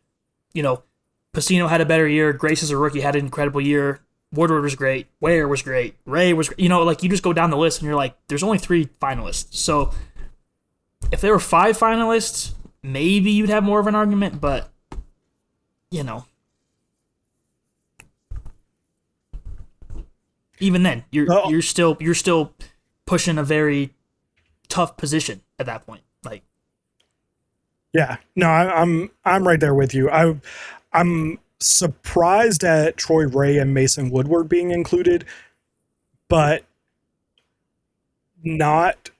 Piscino had a better year. Grace as a rookie had an incredible year. Woodward was great. Ware was great. Ray was, like you just go down the list and you're like, there's only 3 finalists. So if there were 5 finalists, maybe you'd have more of an argument, but even then, Oh, you're still pushing a very tough position at that point. Like, yeah, no, I'm right there with you. I'm surprised at Troy Ray and Mason Woodward being included, but not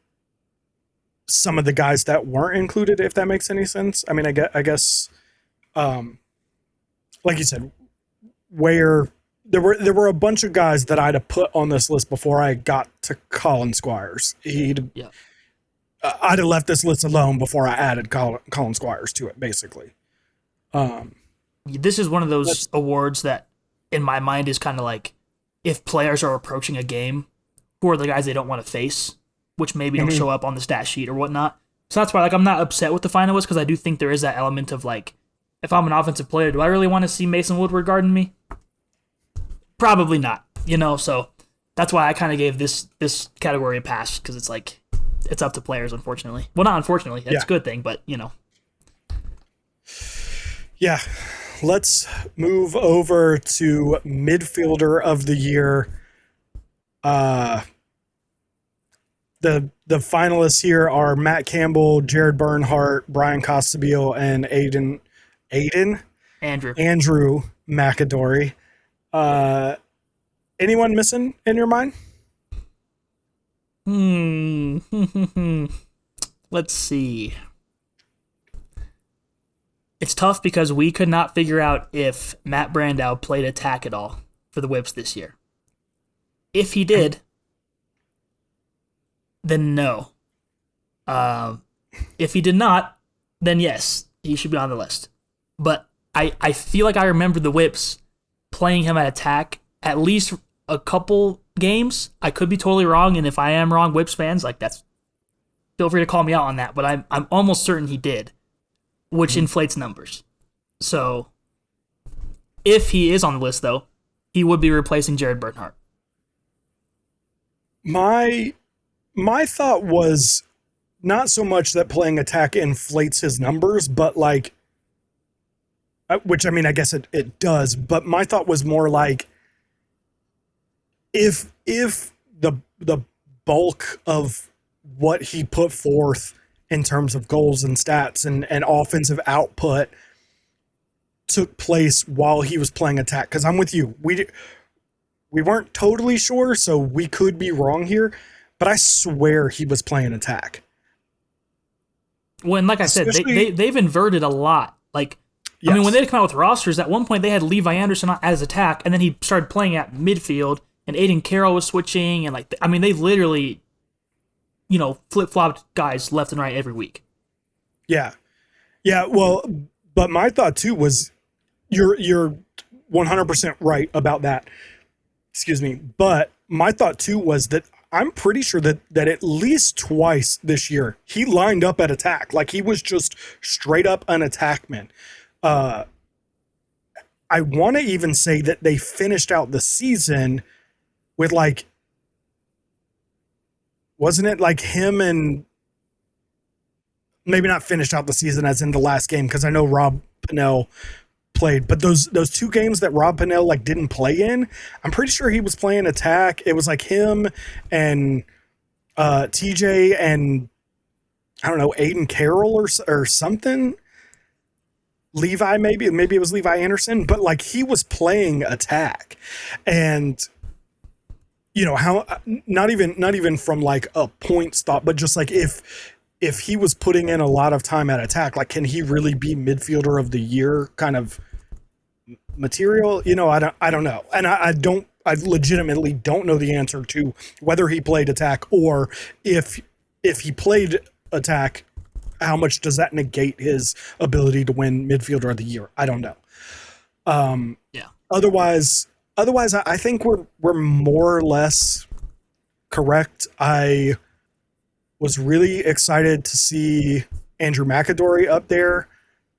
some of the guys that weren't included. If that makes any sense. I mean, I guess, um, like you said, where there were a bunch of guys that I'd have put on this list before I got to Colin Squires. yeah. I'd have left this list alone before I added Colin Squires to it, basically. Um, This is one of those that's awards that, in my mind, is kind of like if players are approaching a game, who are the guys they don't want to face, which maybe don't mhm. show up on the stat sheet or whatnot. So that's why, like, I'm not upset with the finalists because I do think there is that element of like, if I'm an offensive player, do I really want to see Mason Woodward guarding me? Probably not. So that's why I kind of gave this category a pass because it's like it's up to players, unfortunately. Well, not unfortunately, that's Yeah, a good thing, but yeah. Let's move over to midfielder of the year. Uh, the finalists here are Matt Campbell, Jared Bernhardt, Brian Costabile, and Aiden Andrew. Andrew McAdory. Uh, anyone missing in your mind? Hmm. Let's see. It's tough because we could not figure out if Matt Brandow played attack at all for the Whips this year. If he did, then no. Um, if he did not, then yes, he should be on the list. But I feel like I remember the Whips playing him at attack at least a couple games. I could be totally wrong, and if I am wrong, Whips fans, like that's feel free to call me out on that. But I'm almost certain he did, which inflates numbers. So if he is on the list, though, he would be replacing Jared Bernhardt. My my thought was not so much that playing attack inflates his numbers, but like, which I mean, I guess it does. But my thought was more like if the bulk of what he put forth in terms of goals and stats and offensive output took place while he was playing attack. Because I'm with you, we weren't totally sure, so we could be wrong here. But I swear he was playing attack. When, like I said, Especially, they've inverted a lot. Like, I mean, when yes, they come out with rosters, at one point they had Levi Anderson as attack, and then he started playing at midfield, and Aiden Carroll was switching, and like, I mean, they literally, flip flopped guys left and right every week. yeah, yeah. Well, but my thought too was you're 100% right about that. Excuse me. But my thought too was that I'm pretty sure that at least twice this year he lined up at attack, like he was just straight up an attackman. Uh, I want to even say that they finished out the season with like, wasn't it like him and maybe not finished out the season as in the last game because I know Rob Pennell played, but those two games that Rob Pennell like didn't play in, I'm pretty sure he was playing attack. It was like him and TJ and I don't know, Aiden Carroll or something. Levi, maybe it was Levi Anderson, but like he was playing attack. And how not even from like a points thought, but just like if he was putting in a lot of time at attack, like can he really be midfielder of the year kind of material? I don't know. And I legitimately don't know the answer to whether he played attack or if he played attack, how much does that negate his ability to win midfielder of the year? I don't know. Yeah. Otherwise, I think we're more or less correct. I was really excited to see Andrew McAdory up there.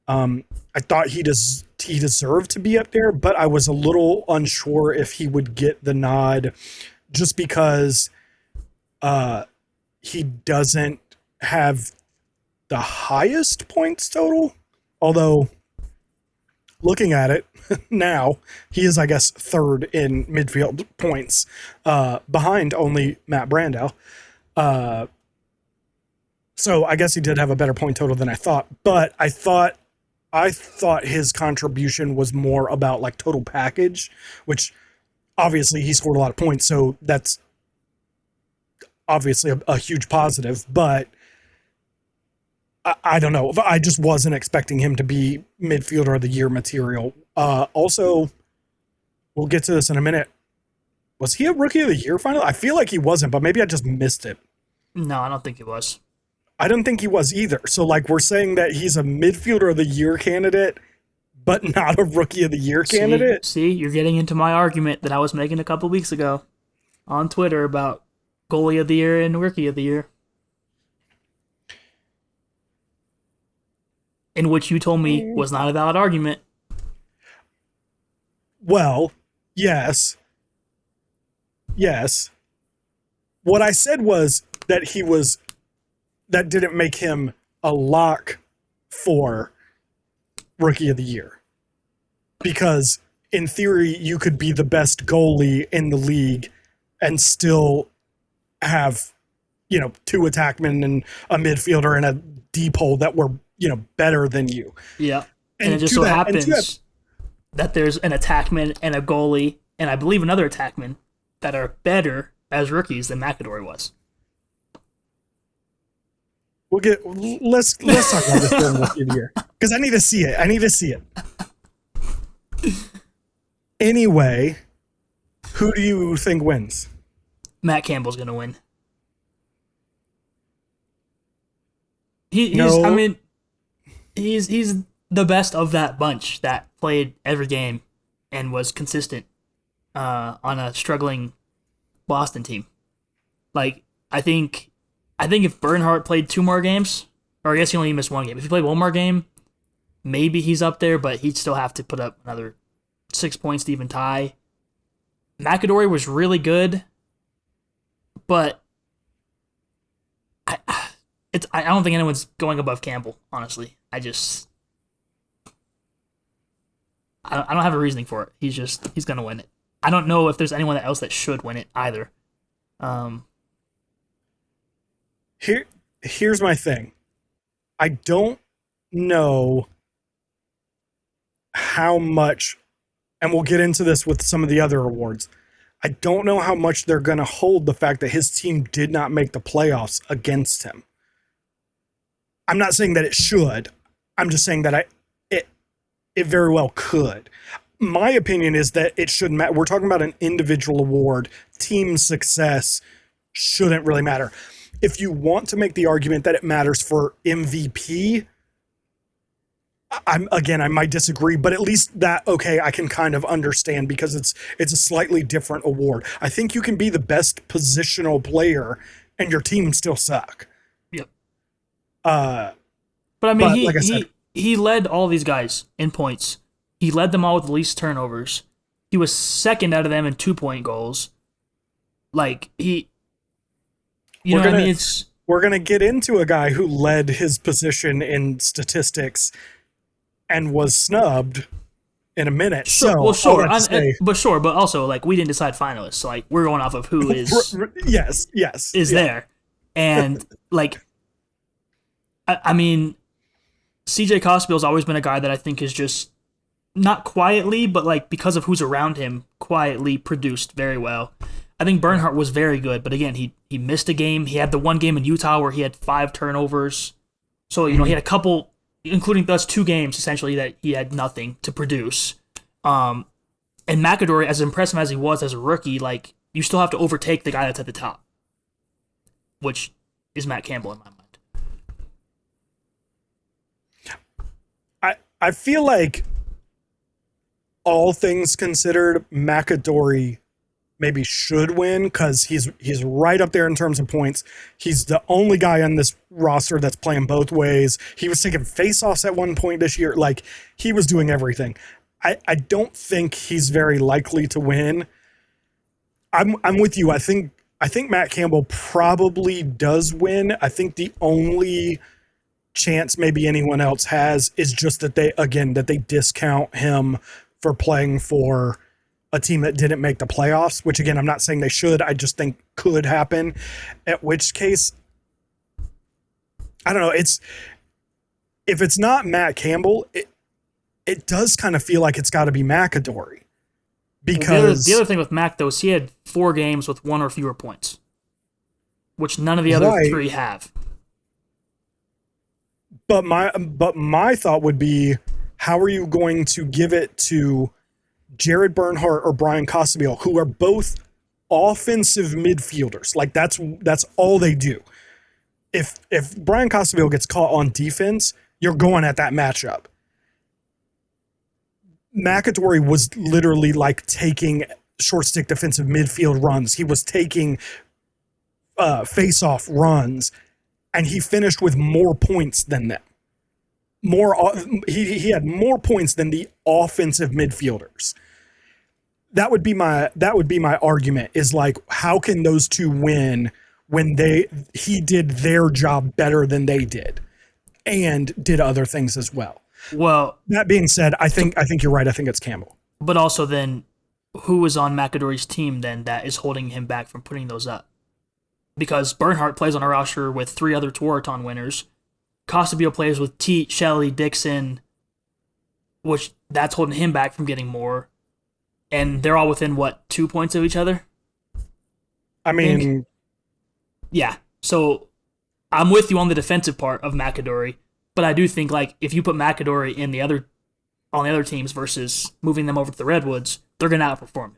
I thought he deserved to be up there, but I was a little unsure if he would get the nod just because he doesn't have the highest points total. Although looking at it now, he is, I guess, third in midfield points, behind only Matt Brandau. So I guess he did have a better point total than I thought, but I thought his contribution was more about like total package, which obviously he scored a lot of points, so that's obviously a huge positive, but I don't know. I just wasn't expecting him to be midfielder of the year material. Also, we'll get to this in a minute. Was he a rookie of the year finally? I feel like he wasn't, but maybe I just missed it. No, I don't think it was. I don't think he was either. So, like, we're saying that he's a midfielder of the year candidate, but not a rookie of the year candidate. See, you're getting into my argument that I was making a couple weeks ago on Twitter about goalie of the year and rookie of the year, in which you told me was not a valid argument. Well, yes. Yes. What I said was that that didn't make him a lock for rookie of the year. Because in theory, you could be the best goalie in the league and still have, two attackmen and a midfielder and a deep hole that were, better than you. Yeah. And it just so happens that there's an attackman and a goalie, and I believe another attackman that are better as rookies than McAdory was. Let's talk about this film rookie of the year, because I need to see it. Anyway, who do you think wins? Matt Campbell's gonna win. He's the best of that bunch that played every game and was consistent on a struggling Boston team. Like, I think if Bernhardt played 2 more games, or I guess he only missed 1 game. If he played 1 more game, maybe he's up there, but he'd still have to put up another 6 points to even tie. McAdory was really good, but I don't think anyone's going above Campbell, honestly. I don't have a reasoning for it. He's going to win it. I don't know if there's anyone else that should win it either. Here's my thing. I don't know how much, and we'll get into this with some of the other awards. I don't know how much they're going to hold the fact that his team did not make the playoffs against him. I'm not saying that it should. I'm just saying that it very well could. My opinion is that it shouldn't matter. We're talking about an individual award. Team success shouldn't really matter. If you want to make the argument that it matters for MVP, I might disagree, but at least that, okay, I can kind of understand, because it's a slightly different award. I think you can be the best positional player and your team still suck. Yep. But I mean, like I said, he led all these guys in points. He led them all with the least turnovers. He was second out of them in 2-point goals. Like, we're going to get into a guy who led his position in statistics and was snubbed in a minute. Sure, but also, like, we didn't decide finalists. So, like, we're going off of who is there. And, like, I mean, CJ Cospill's always been a guy that I think is just not quietly, but, like, because of who's around him, quietly produced very well. I think Bernhardt was very good, but again, he missed a game. He had the 1 game in Utah where he had 5 turnovers. So, he had a couple, including those 2 games, essentially, that he had nothing to produce. And McAdory, as impressive as he was as a rookie, like, you still have to overtake the guy that's at the top, which is Matt Campbell in my mind. I feel like, all things considered, McAdory maybe should win, because he's right up there in terms of points. He's the only guy on this roster that's playing both ways. He was taking face-offs at one point this year. Like, he was doing everything. I don't think he's very likely to win. I'm with you. I think Matt Campbell probably does win. I think the only chance maybe anyone else has is just that they discount him for playing for a team that didn't make the playoffs, which again, I'm not saying they should, I just think could happen. At which case, I don't know, if it's not Matt Campbell, it does kind of feel like it's got to be McAdory. Because the other thing with Mac, though, is he had 4 games with 1 or fewer points, which none of the other 3 have. But my thought would be, how are you going to give it to Jared Bernhardt or Brian Costabile, who are both offensive midfielders? Like that's all they do. If Brian Costabile gets caught on defense, you're going at that matchup. McAdory was literally like taking short stick defensive midfield runs. He was taking face-off runs, and he finished with more points than them. He had more points than the offensive midfielders. That would be my argument, is like, how can those two win when he did their job better than they did and did other things as well? Well, that being said, I think you're right. I think it's Campbell. But also then, who is on McAdory's team then that is holding him back from putting those up? Because Bernhardt plays on a roster with 3 other Tewaaraton winners. Costabile plays with Teat, Shelley, Dixon, which that's holding him back from getting more. And they're all within, 2 points of each other? I mean... Yeah. So I'm with you on the defensive part of McAdory, but I do think, like, if you put McAdory on the other teams versus moving them over to the Redwoods, they're going to outperform him.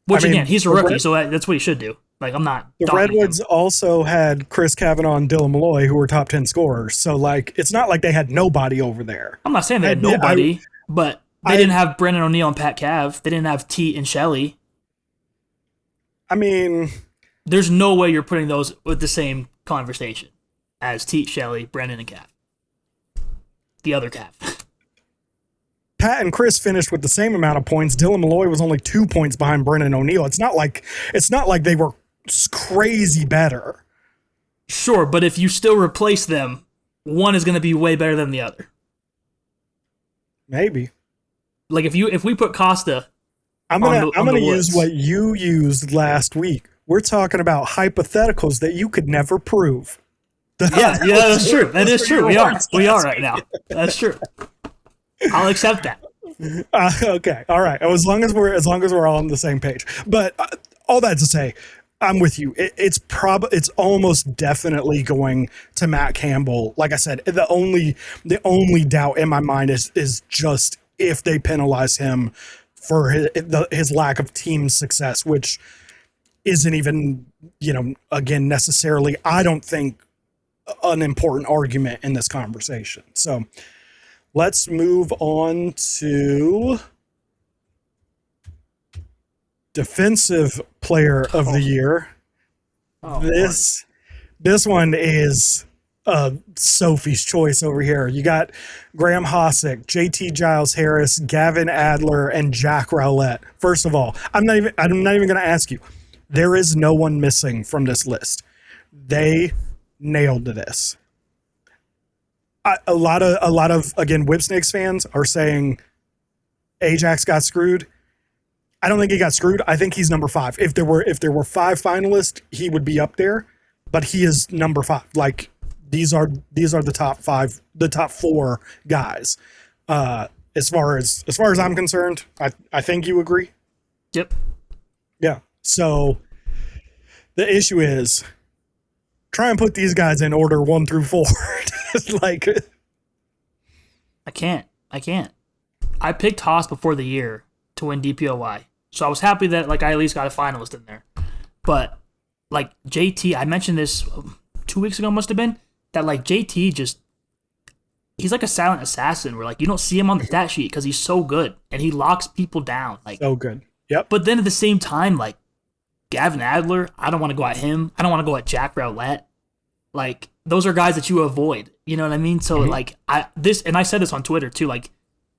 Which, again, he's a rookie, so that's what he should do. Like, I'm not... The Redwoods also had Chris Kavanaugh and Dylan Malloy, who were top 10 scorers. So, like, it's not like they had nobody over there. I'm not saying they had nobody, but they didn't have Brendan O'Neill and Pat Cav. They didn't have Teat and Shelley. I mean... There's no way you're putting those with the same conversation as Teat, Shelley, Brendan, and Cav. The other Cav. Pat and Chris finished with the same amount of points. Dylan Malloy was only 2 points behind Brendan O'Neill. It's not like they were crazy better. Sure, but if you still replace them, one is going to be way better than the other. Maybe. Like if we put Costa, I'm gonna use what you used last week. We're talking about hypotheticals that you could never prove. Yeah, that's true. That is true. We are right now. That's true. I'll accept that. Okay, all right. As long as we're all on the same page. But all that to say, I'm with you. It's almost definitely going to Matt Campbell. Like I said, the only doubt in my mind is just if they penalize him for his lack of team success, which isn't even, again, necessarily, I don't think, an important argument in this conversation. So let's move on to defensive player of the year. This one is Sophie's choice over here. You got Graham Hossack, JT Giles Harris, Gavin Adler, and Jack Rowlett. First of all, I'm not even going to ask you. There is no one missing from this list. They nailed this. A lot of again Whipsnakes fans are saying Ajax got screwed. I don't think he got screwed. I think he's number 5. If there were 5 finalists, he would be up there, but he is number 5. Like these are the top 5, the top 4 guys. As far as I'm concerned, I think you agree. Yep. Yeah. So the issue is try and put these guys in order 1 through 4. Like I can't. I picked Haas before the year to win DPOY. So I was happy that I at least got a finalist in there. But JT, I mentioned this 2 weeks ago must have been, that JT he's like a silent assassin where you don't see him on the stat sheet because he's so good and he locks people down. So good. Yep. But then at the same time, Gavin Adler, I don't want to go at him. I don't want to go at Jack Rowlett. Those are guys that you avoid. You know what I mean? So and I said this on Twitter too,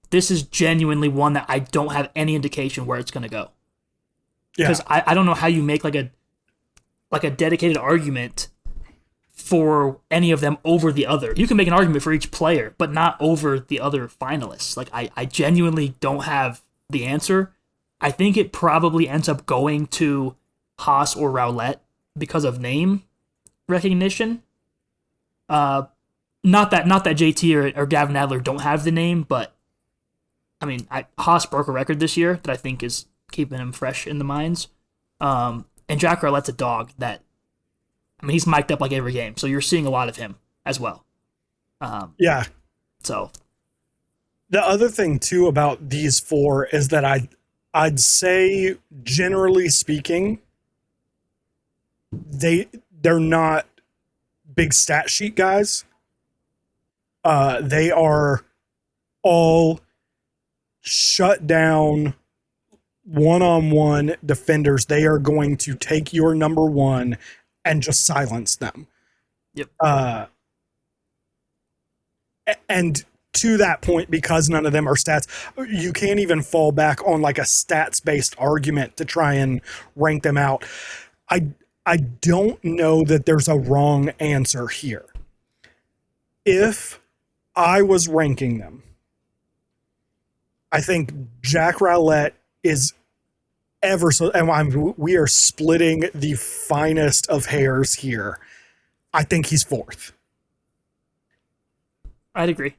this is genuinely one that I don't have any indication where it's going to go. Because I don't know how you make a dedicated argument for any of them over the other. You can make an argument for each player, but not over the other finalists. Like, I genuinely don't have the answer. I think it probably ends up going to Haas or Rowlett because of name recognition. Not that JT or Gavin Adler don't have the name, but I mean, Haas broke a record this year that I think is keeping him fresh in the minds. And Jack Rowlett's a dog that, I mean, he's mic'd up like every game, so you're seeing a lot of him as well. Yeah. So The other thing too about these four is that I'd say, generally speaking, they're not big stat sheet guys. They are all shut down one-on-one defenders. They are going to take your number one and just silence them. Yep. And to that point, because none of them are stats, you can't even fall back on like a stats-based argument to try and rank them out. I don't know that there's a wrong answer here. If I was ranking them, I think Jack Rowlett is ever so, and we are splitting the finest of hairs here. I think he's fourth. I'd agree.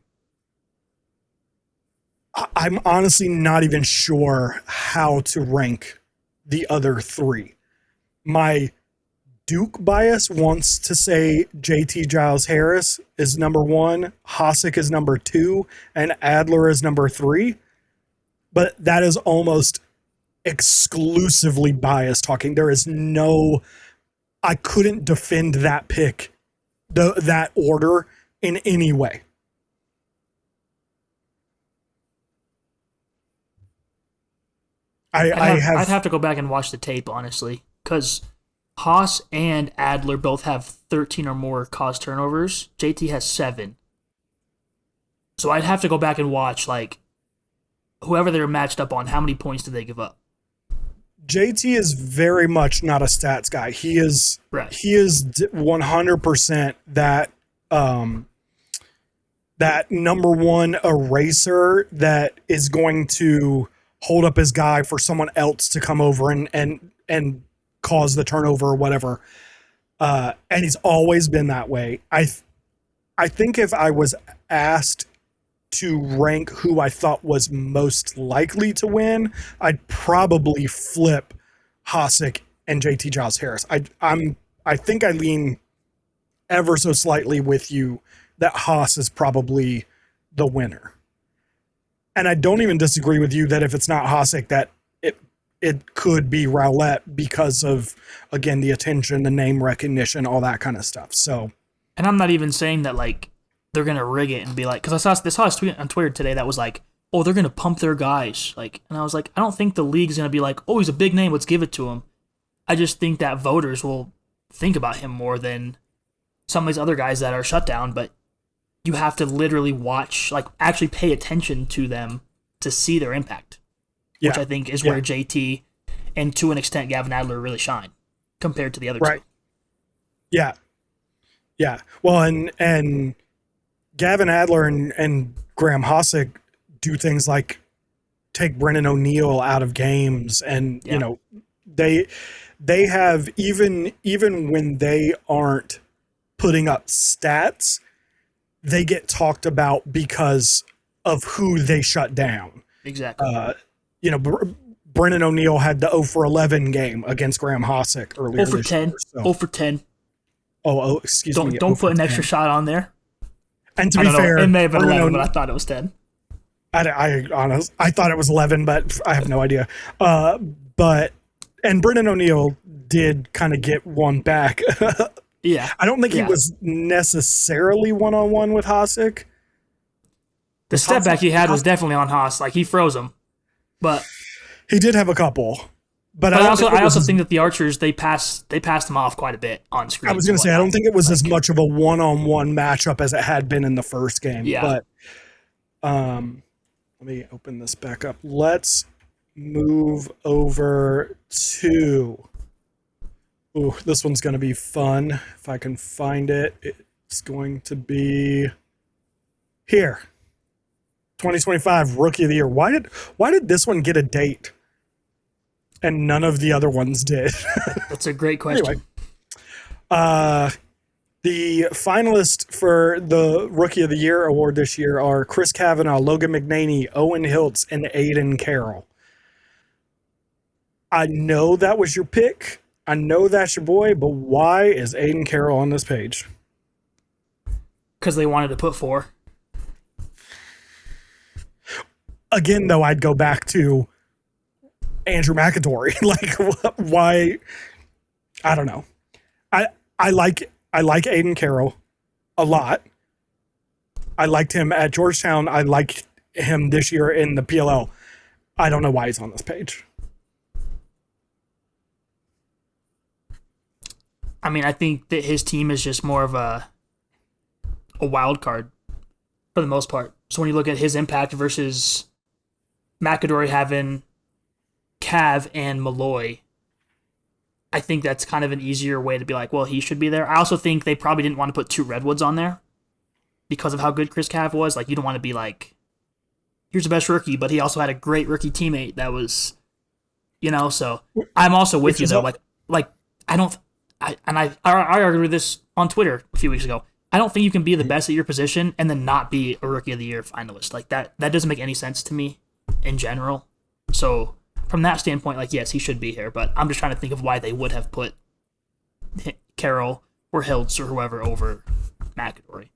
I'm honestly not even sure how to rank the other three. My Duke bias wants to say JT Giles Harris is number one, Hasek is number two, and Adler is number three. But that is almost exclusively bias talking. There is no, I couldn't defend that pick, that order in any way. I'd have to go back and watch the tape, honestly, because Haas and Adler both have 13 or more caused turnovers. JT has 7. So I'd have to go back and watch, like, whoever they're matched up on, how many points did they give up? JT is very much not a stats guy. He is right. He is 100% that that number one eraser that is going to hold up his guy for someone else to come over and cause the turnover or whatever. And he's always been that way. I think if I was asked to rank who I thought was most likely to win, I'd probably flip Hasek and JT Giles Harris. I think I lean ever so slightly with you that Haas is probably the winner. And I don't even disagree with you that if it's not Hasek, that it could be Rowlett because of, again, the attention, the name recognition, all that kind of stuff. So, and I'm not even saying that, like, they're going to rig it and be like, because I saw a tweet on Twitter today that was like, oh, they're going to pump their guys. Like, and I was like, I don't think the league's going to be like, oh, he's a big name, let's give it to him. I just think that voters will think about him more than some of these other guys that are shut down, but you have to literally watch, like, actually pay attention to them to see their impact, which I think is where JT and, to an extent, Gavin Adler really shine compared to the other two. Yeah. Yeah. Well, and Gavin Adler and Graham Hasek do things like take Brennan O'Neill out of games, and you know, they have, even when they aren't putting up stats, they get talked about because of who they shut down. Exactly. You know, Brennan O'Neill had the 0 for 11 game against Graham Hasek earlier 0 for this 10. year. So. 0 for 10. Oh, excuse me. Don't put an extra shot on there. And to be fair, it may have been 11, but I thought it was 10. I thought it was 11, but I have no idea. And Brennan O'Neill did kind of get one back. Yeah. I don't think he was necessarily one-on-one with Hasek. The step back he had was definitely on Haas. Like, he froze him. But he did have a couple. But I also think that the Archers, they passed him off quite a bit on screen. I was going to say, I don't think it was as much of a one-on-one matchup as it had been in the first game. Yeah. But let me open this back up. Let's move over to Ooh, this one's going to be fun. If I can find it, it's going to be here. 2025 Rookie of the Year. Why did this one get a date and none of the other ones did? That's a great Anyway, question. uh, the finalists for the Rookie of the Year award this year are Chris Kavanaugh, Logan McNaney, Owen Hiltz, and Aiden Carroll. I know that was your pick. I know that's your boy, but why is Aiden Carroll on this page? Because they wanted to put 4. Again, though, I'd go back to Andrew McAdory. Like, why? I don't know. I like Aiden Carroll a lot. I liked him at Georgetown. I liked him this year in the PLL. I don't know why he's on this page. I mean, I think that his team is just more of a wild card for the most part. So when you look at his impact versus McAdory having Cav and Malloy, I think that's kind of an easier way to be like, well, he should be there. I also think they probably didn't want to put 2 Redwoods on there because of how good Chris Cav was. Like, you don't want to be like, here's the best rookie, but he also had a great rookie teammate that was, so I'm also with you though. Like I don't, I argued this on Twitter a few weeks ago. I don't think you can be the best at your position and then not be a Rookie of the Year finalist. Like that doesn't make any sense to me in general. So from that standpoint, like, yes, he should be here, but I'm just trying to think of why they would have put Carroll or Hiltz or whoever over McAdory.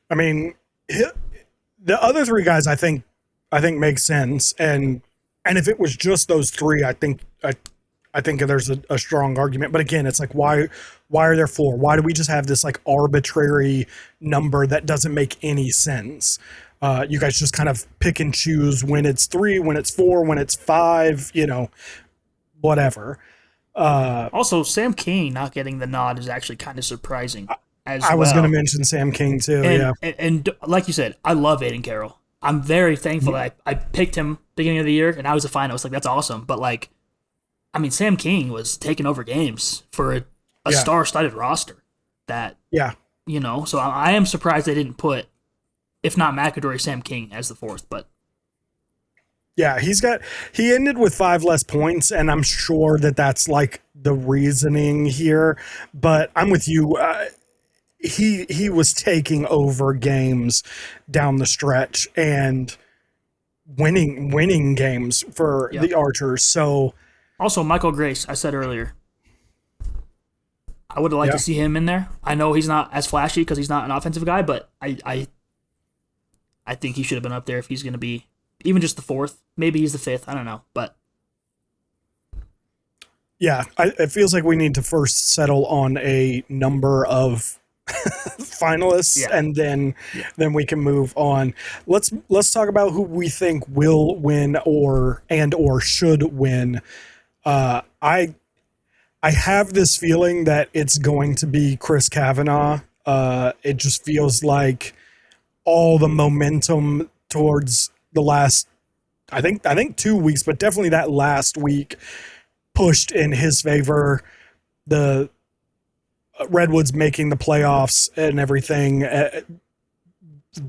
I mean, the other 3 guys, I think make sense, and if it was just those 3, I think there's a strong argument. But again, it's like, why are there 4? Why do we just have this like arbitrary number that doesn't make any sense? You guys just kind of pick and choose when it's 3, when it's 4, when it's 5, whatever. Also, Sam King not getting the nod is actually kind of surprising as well. I was going to mention Sam King too. And like you said, I love Aiden Carroll. I'm very thankful that I picked him beginning of the year, and I was a finalist. Like, that's awesome. But like, I mean, Sam King was taking over games for a star-studded roster. So I am surprised they didn't put, if not McAdory, Sam King as the 4th. But yeah, he ended with 5 less points, and I'm sure that's like the reasoning here. But I'm with you. He was taking over games down the stretch and winning games for the Archers. So also Michael Grace, I said earlier, I would have liked to see him in there. I know he's not as flashy because he's not an offensive guy, but I think he should have been up there if he's going to be even just the 4th. Maybe he's the 5th. I don't know, but yeah, it feels like we need to first settle on a number of finalists, and then we can move on. Let's talk about who we think will win or should win. I have this feeling that it's going to be Chris Kavanaugh. It just feels like all the momentum towards the last, I think 2 weeks, but definitely that last week pushed in his favor. The Redwoods making the playoffs and everything,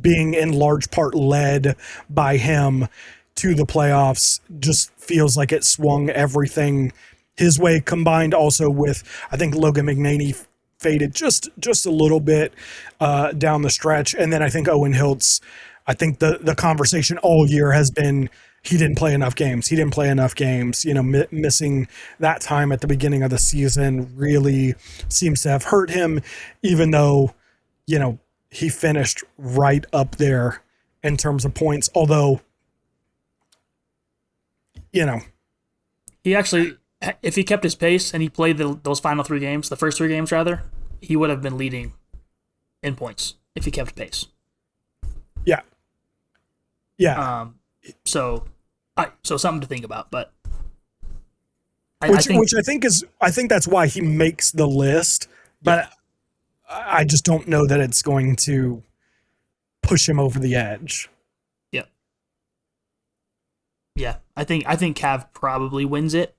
being in large part led by him to the playoffs, just feels like it swung everything his way, combined also with, I think, Logan McNaney faded just a little bit down the stretch. And then I think Owen Hiltz, I think the conversation all year has been, he didn't play enough games. Missing that time at the beginning of the season really seems to have hurt him, even though, he finished right up there in terms of points. Although, he actually, if he kept his pace and he played those final 3 games, the first 3 games rather, he would have been leading in points if he kept pace. Yeah. Yeah. So something to think about, but I think that's why he makes the list, but I just don't know that it's going to push him over the edge. Yeah. Yeah. I think Cav probably wins it.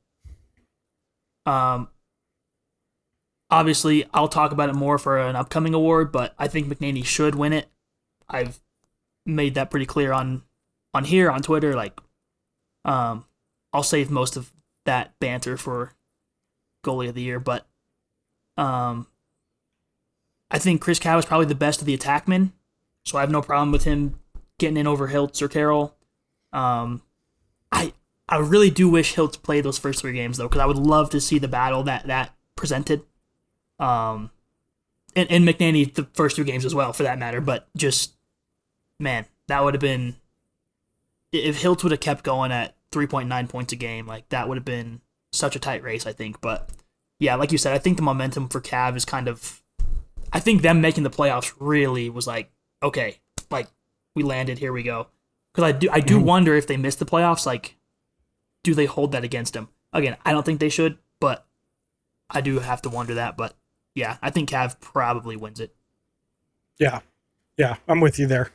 Obviously, I'll talk about it more for an upcoming award, but I think McNaney should win it. I've made that pretty clear on here on Twitter. Like, I'll save most of that banter for goalie of the year, but I think Chris Cow is probably the best of the attackmen, so I have no problem with him getting in over Hiltz or Carroll. I really do wish Hiltz played those first 3 games though, because I would love to see the battle that presented. And McNaney the first 2 games as well, for that matter. But just, man, that would have been, if Hiltz would have kept going at 3.9 points a game, like that would have been such a tight race, I think. But yeah, like you said, I think the momentum for Cav is kind of, I think them making the playoffs really was like, okay, like we landed, here we go. Because I do wonder if they miss the playoffs, like, do they hold that against them? Again, I don't think they should, but I do have to wonder that. But yeah, I think Cav probably wins it. Yeah, I'm with you there.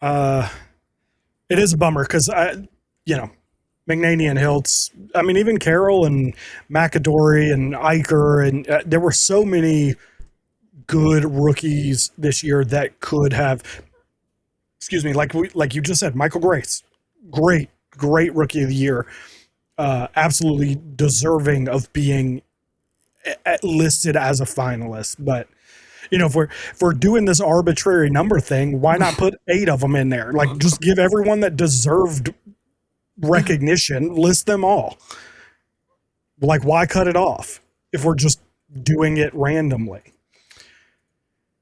It is a bummer because McNaney and Hiltz. I mean, even Carroll and McAdory and Iker, and there were so many good rookies this year that could have. Excuse me, like you just said, Michael Grace, great rookie of the year, absolutely deserving of being listed as a finalist. But if we're doing this arbitrary number thing, why not put 8 of them in there? Like, just give everyone that deserved recognition, list them all. Like, why cut it off if we're just doing it randomly?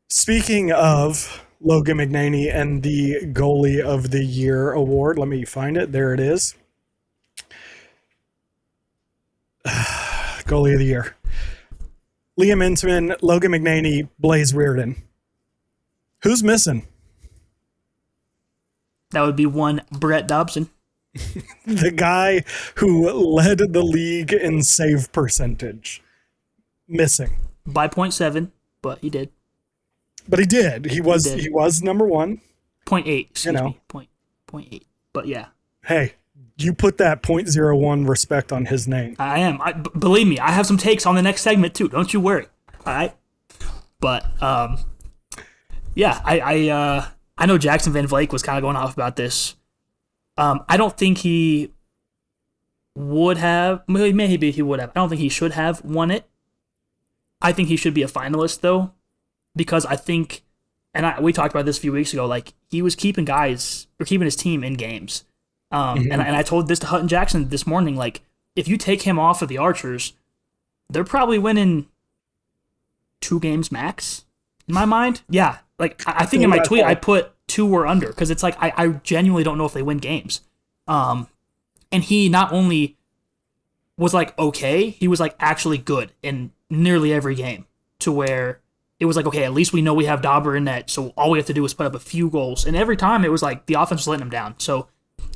Speaking of Logan McNaney and the Goalie of the Year award, let me find it. There it is. Goalie of the Year. Liam Intamin, Logan McNaney, Blaze Reardon. Who's missing? That would be one Brett Dobson. The guy who led the league in save percentage. Missing. By 0.7, but he did. But he did. He was number 1. 0.8, excuse me. 0.8. But yeah. Hey, you put that 0.01 respect on his name. I am. Believe me, I have some takes on the next segment too. Don't you worry. All right. But yeah, I know Jackson Van Vleck was kind of going off about this. I don't think he would have. Maybe he would have. I don't think he should have won it. I think he should be a finalist though, because I think, and we talked about this a few weeks ago. Like, he was keeping his team in games. And I told this to Hutton Jackson this morning, like, if you take him off of the Archers, they're probably winning 2 games max, in my mind. Yeah, like, I think in my tweet I put 2 or under, because it's like, I genuinely don't know if they win games. And he not only was like okay, he was like actually good in nearly every game, to where it was like, okay, at least we know we have Dauber in net, so all we have to do is put up a few goals. And every time it was like the offense was letting him down. So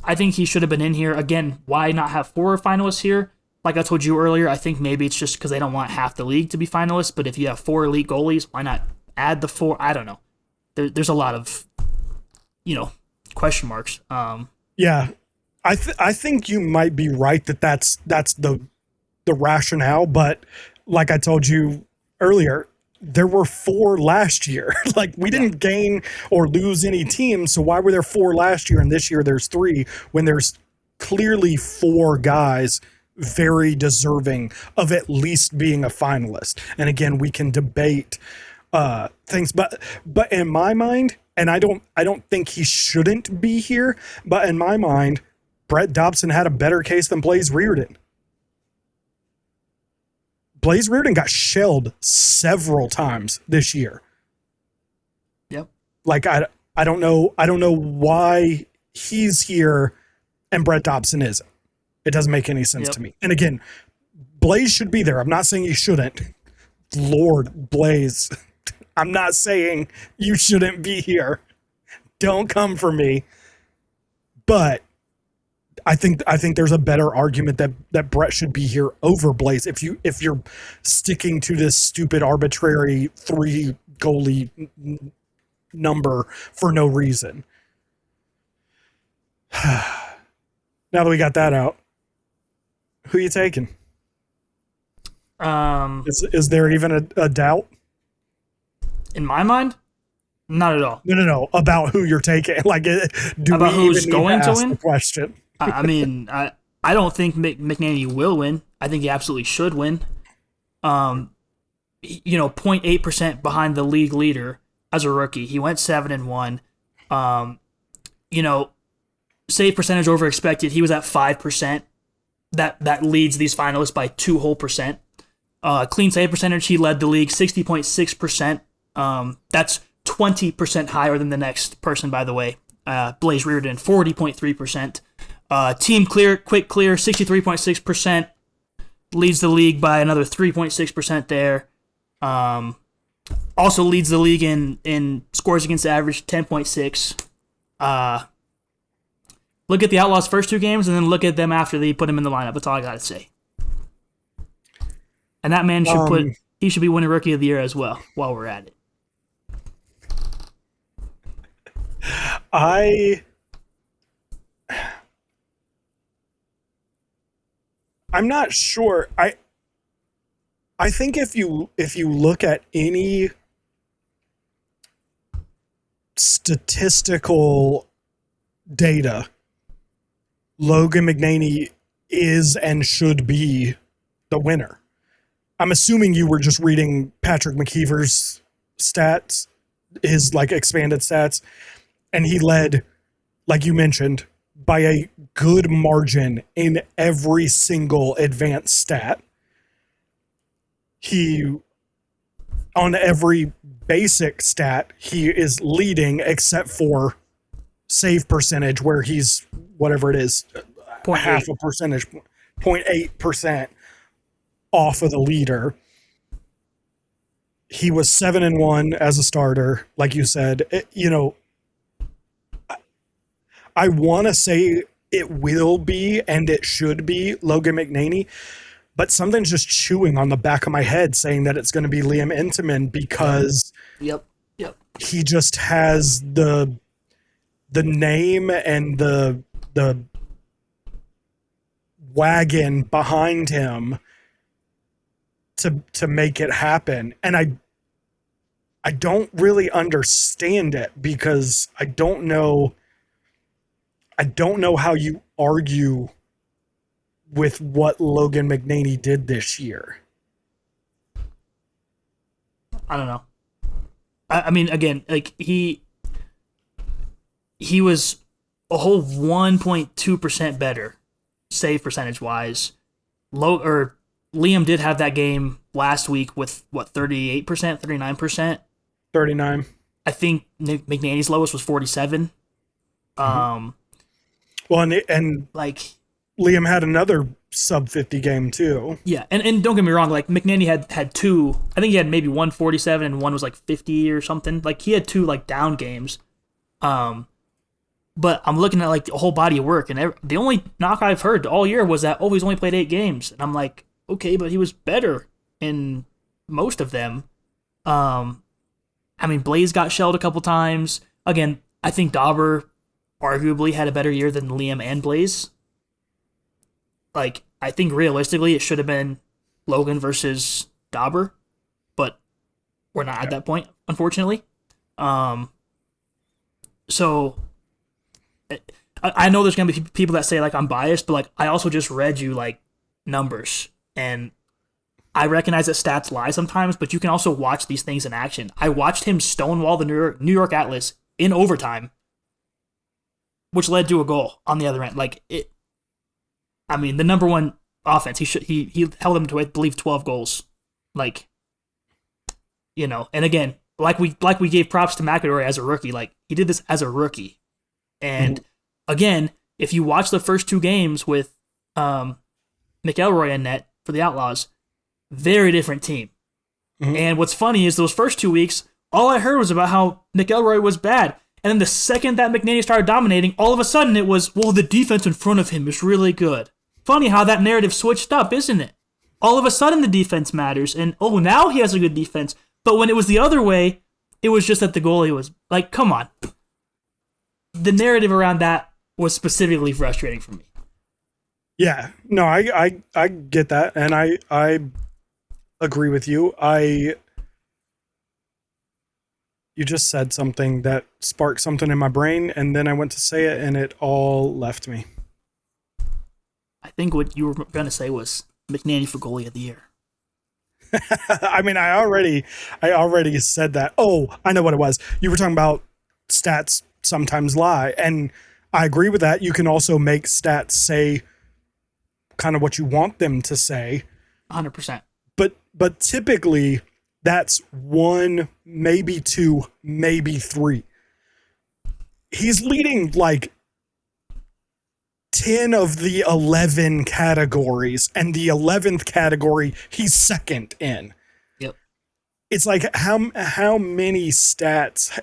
I think he should have been in here. Again, why not have 4 finalists here? Like I told you earlier, I think maybe it's just because they don't want half the league to be finalists, but if you have 4 elite goalies, why not add the 4? I don't know. There's a lot of, question marks. Yeah, I think you might be right that's the rationale, but like I told you earlier, there were 4 last year. Like, we didn't gain or lose any teams, so why were there 4 last year and this year there's 3 when there's clearly 4 guys very deserving of at least being a finalist? And again, we can debate things, but in my mind, and I don't think he shouldn't be here, but in my mind, Brett Dobson had a better case than Blaze Reardon. Blaze Reardon got shelled several times this year. Yep. Like, I don't know why he's here and Brett Dobson isn't. It doesn't make any sense to me. And again, Blaze should be there. I'm not saying he shouldn't. Lord Blaze, I'm not saying you shouldn't be here. Don't come for me. But I think there's a better argument that Brett should be here over Blaze if you're sticking to this stupid arbitrary 3 goalie number for no reason. Now that we got that out, who you taking? Is there even a doubt? In my mind, not at all. No. About who you're taking. Like, do About we who's even need going to to ask the win? question? I mean, I don't think McNaney will win. I think he absolutely should win. 0.8% behind the league leader as a rookie. He went 7-1. Save percentage over expected. He was at 5%. That leads these finalists by 2 whole percent. Clean save percentage, he led the league 60.6%. That's 20% higher than the next person, by the way. Blaze Reardon, 40.3%. Team clear, quick clear, 63.6%. Leads the league by another 3.6% there. Also leads the league in scores against average, 10.6. Look at the Outlaws' first 2 games, and then look at them after they put him in the lineup. That's all I gotta say. And that man he should be winning Rookie of the Year as well, while we're at it. I'm not sure. I think if you look at any statistical data, Logan McNaney is and should be the winner. I'm assuming you were just reading Patrick McKeever's stats, his like expanded stats, and he led, like you mentioned, by a good margin in every single advanced stat. He, on every basic stat, he is leading except for save percentage, where he's whatever it is, 0.8. half a percentage, 0.8% off of the leader. He was 7-1 as a starter, like you said. I want to say it will be and it should be Logan McNaney, but something's just chewing on the back of my head saying that it's going to be Liam Intamin because Yep. he just has the name and the wagon behind him to make it happen. And I don't really understand it because I don't know how you argue with what Logan McNaney did this year. I don't know. I mean, again, like he was a whole 1.2% better save percentage wise. Liam did have that game last week with 38%, 39%. 39. I think McNaney's lowest was 47. Well, and like Liam had another sub 50 game too. Yeah, and don't get me wrong, like McNaney had 2. I think he had maybe 147 and one was like 50 or something. Like he had 2 like down games. But I'm looking at like the whole body of work, and the only knock I've heard all year was that he's only played 8 games, and I'm like, okay, but he was better in most of them. I mean, Blaze got shelled a couple times. Again, I think Dauber arguably had a better year than Liam and Blaze. Like, I think realistically it should have been Logan versus Dauber, but we're not at that point, unfortunately. So I know there's gonna be people that say like I'm biased, but like I also just read you like numbers, and I recognize that stats lie sometimes, but you can also watch these things in action. I watched him stonewall the New York Atlas in overtime, which led to a goal on the other end. Like it. I mean, the number one offense. He held them to, I believe, 12 goals. Like, and again, like we gave props to McAdory as a rookie. Like he did this as a rookie, and again, if you watch the first 2 games with McElroy in net for the Outlaws, very different team. And what's funny is those first 2 weeks, all I heard was about how McElroy was bad. And then the second that McNaney started dominating, all of a sudden it was, well, the defense in front of him is really good. Funny how that narrative switched up, isn't it? All of a sudden the defense matters, and now he has a good defense. But when it was the other way, it was just that the goalie was, like, come on. The narrative around that was specifically frustrating for me. Yeah, no, I get that, and agree with you. You just said something that sparked something in my brain, and then I went to say it, and it all left me. I think what you were going to say was McNanny for goalie of the year. I mean, I already said that. Oh, I know what it was. You were talking about stats sometimes lie, and I agree with that. You can also make stats say kind of what you want them to say. 100%. But typically that's one, maybe two, maybe three. He's leading like 10 of the 11 categories, and the 11th category he's second in. Yep. It's like how many stats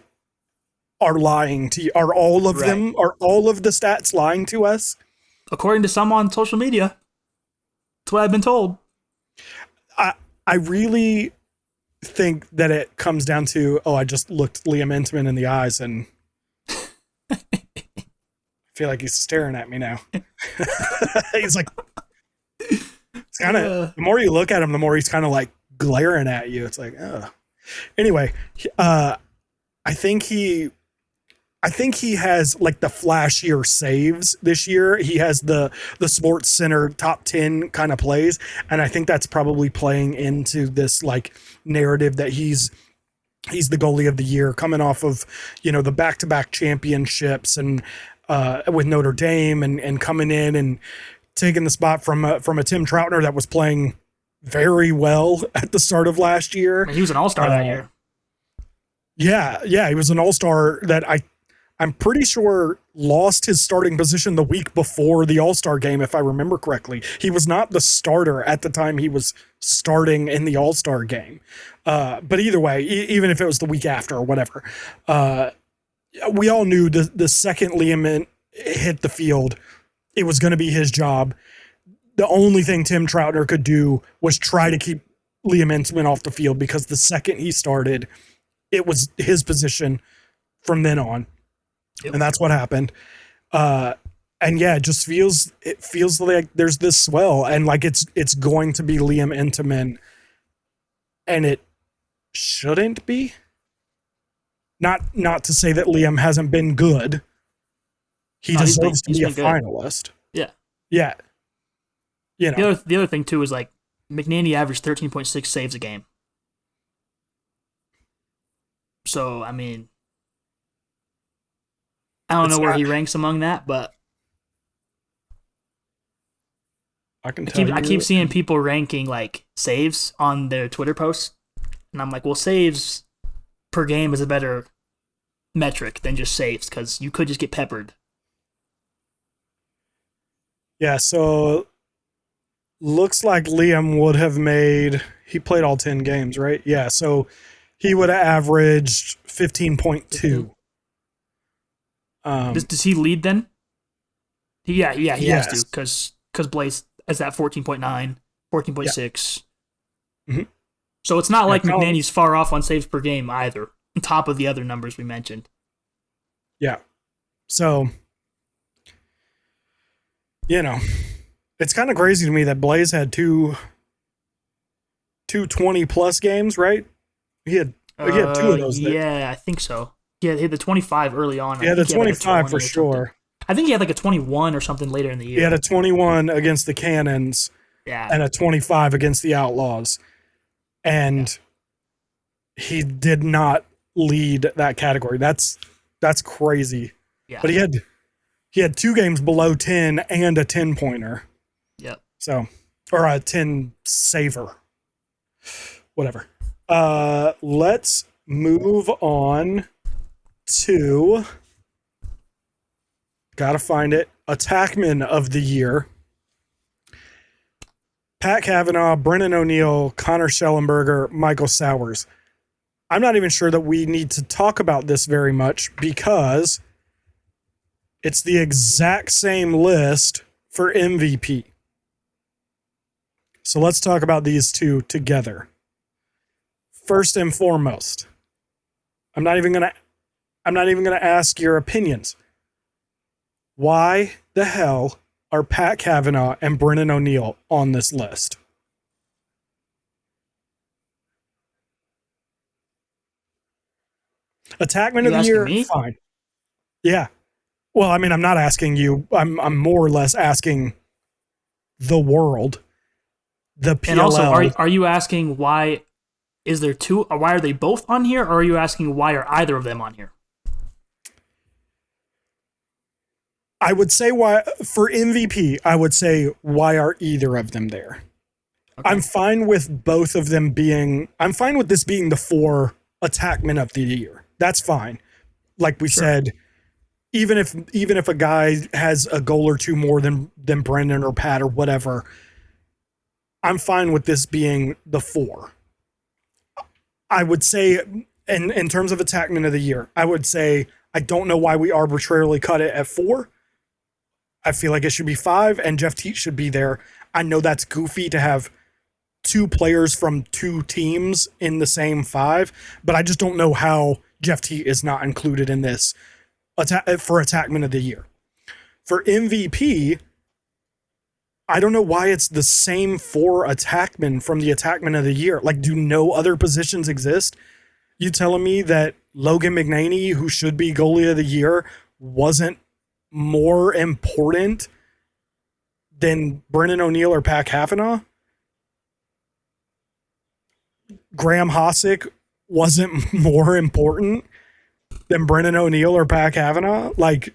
are lying to you? Are all of them? Are all of the stats lying to us? According to some on social media. That's what I've been told. I really think that it comes down to, I just looked Liam Intamin in the eyes and I feel like he's staring at me now. He's like, it's kind of, the more you look at him, the more he's kind of like glaring at you. It's like, oh. Anyway, I think he has like the flashier saves this year. He has the Sports Center top 10 kind of plays. And I think that's probably playing into this like narrative that he's the goalie of the year, coming off of, the back-to-back championships and with Notre Dame and coming in and taking the spot from a Tim Troutner that was playing very well at the start of last year. I mean, he was an all-star that year. Yeah, he was an all-star that I'm pretty sure lost his starting position the week before the All-Star game, if I remember correctly. He was not the starter at the time he was starting in the All-Star game. But either way, even if it was the week after or whatever, we all knew the second Liam hit the field, it was going to be his job. The only thing Tim Troutner could do was try to keep Liam Intamin off the field, because the second he started, it was his position from then on. Yep. And that's what happened. And yeah, it feels like there's this swell, and like it's going to be Liam Intamin, and it shouldn't be. Not to say that Liam hasn't been good. He deserves to be a finalist. Yeah. Yeah. The other thing too is like McNanny averaged 13.6 saves a game. So I mean, I don't know where he ranks among that, but I keep seeing people ranking like saves on their Twitter posts, and I'm like, well, saves per game is a better metric than just saves, because you could just get peppered. Yeah, so looks like Liam would have he played all 10 games, right? Yeah, so he would have averaged 15.2. Does he lead then? He has to, because Blaze is at 14.9, 14.6. Yeah. Mm-hmm. So it's not like McNanny's far off on saves per game either, on top of the other numbers we mentioned. Yeah. So, it's kind of crazy to me that Blaze had two 20-plus games, right? He had two of those. Yeah, I think so. Yeah, he had the 25 early on. Yeah, the 25 for sure. I think he had like a 21 or something later in the year. He had a 21 against the Cannons, and a 25 against the Outlaws. And he did not lead that category. That's crazy. Yeah. But he had 2 games below 10 and a 10-pointer. Yep. So, or a 10 saver. Whatever. Let's move on to, gotta find it, Attackman of the Year. Pat Cavanaugh, Brennan O'Neill, Connor Schellenberger, Michael Sowers. I'm not even sure that we need to talk about this very much, because it's the exact same list for MVP. So let's talk about these two together. First and foremost, I'm not even gonna ask your opinions. Why the hell are Pat Cavanaugh and Brennan O'Neill on this list? Attackman of You the asking year, me? fine. Yeah. Well, I mean, I'm not asking you. I'm more or less asking the world, the And also, PLL. are you asking why is there two? Or why are they both on here? Or are you asking why are either of them on here? I would say why for MVP, I would say why are either of them there? I'm Okay, fine with both of them being. I'm fine with this being the 4 attackmen of the year. That's fine. Like we sure. said, even if a guy has a goal or two more than Brendan or Pat or whatever, I'm fine with this being the 4. I would say, in terms of attackman of the year, I would say I don't know why we arbitrarily cut it at 4. I feel like it should be 5, and Jeff Teat should be there. I know that's goofy to have 2 players from 2 teams in the same 5, but I just don't know how Jeff Teat is not included in this for attackman of the year. For MVP, I don't know why it's the same 4 attackmen from the attackman of the year. Like, do no other positions exist? You telling me that Logan McNaney, who should be goalie of the year, wasn't more important than Brennan O'Neill or Pat Kavanaugh? Graham Hosick wasn't more important than Brennan O'Neill or Pat Kavanaugh? Like,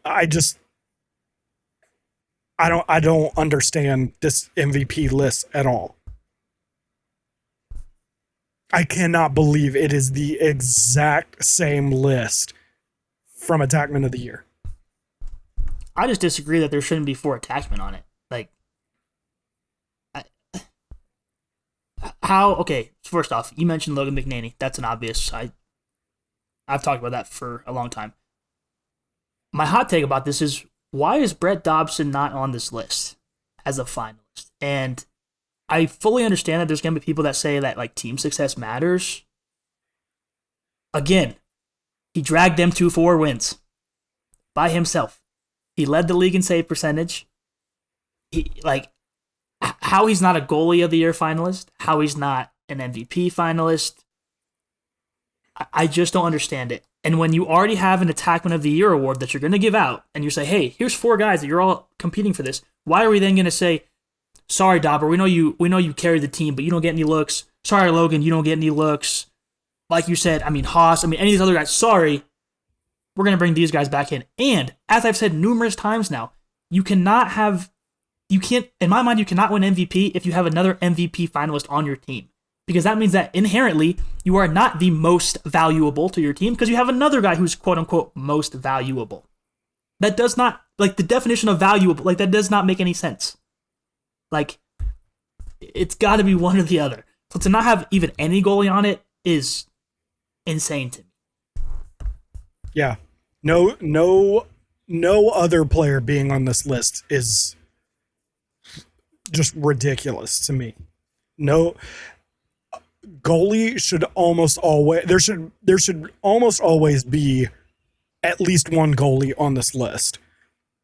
I just I don't understand this MVP list at all. I cannot believe it is the exact same list from Attackman of the Year. I just disagree that there shouldn't be 4 attackmen on it. Like, I, how? Okay, first off, you mentioned Logan McNaney. That's an obvious. I've talked about that for a long time. My hot take about this is why is Brett Dobson not on this list as a finalist? And I fully understand that there's going to be people that say that like team success matters. Again, he dragged them to 4 wins by himself. He led the league in save percentage. He like how he's not a goalie of the year finalist, how he's not an MVP finalist. I just don't understand it. And when you already have an Attackman of the Year award that you're going to give out, and you say, "Hey, here's 4 guys that you're all competing for this," why are we then going to say, "Sorry, Dauber, we know you carry the team, but you don't get any looks. Sorry, Logan, you don't get any looks." Like you said, I mean Haas, I mean any of these other guys. Sorry, we're going to bring these guys back in. And as I've said numerous times now, you can't, in my mind, you cannot win MVP if you have another MVP finalist on your team. Because that means that inherently you are not the most valuable to your team because you have another guy who's quote unquote most valuable. That does not, like the definition of valuable, like that does not make any sense. Like, it's got to be one or the other. So to not have even any goalie on it is insane to me. Yeah. No other player being on this list is just ridiculous to me. No goalie should almost always there should almost always be at least one goalie on this list.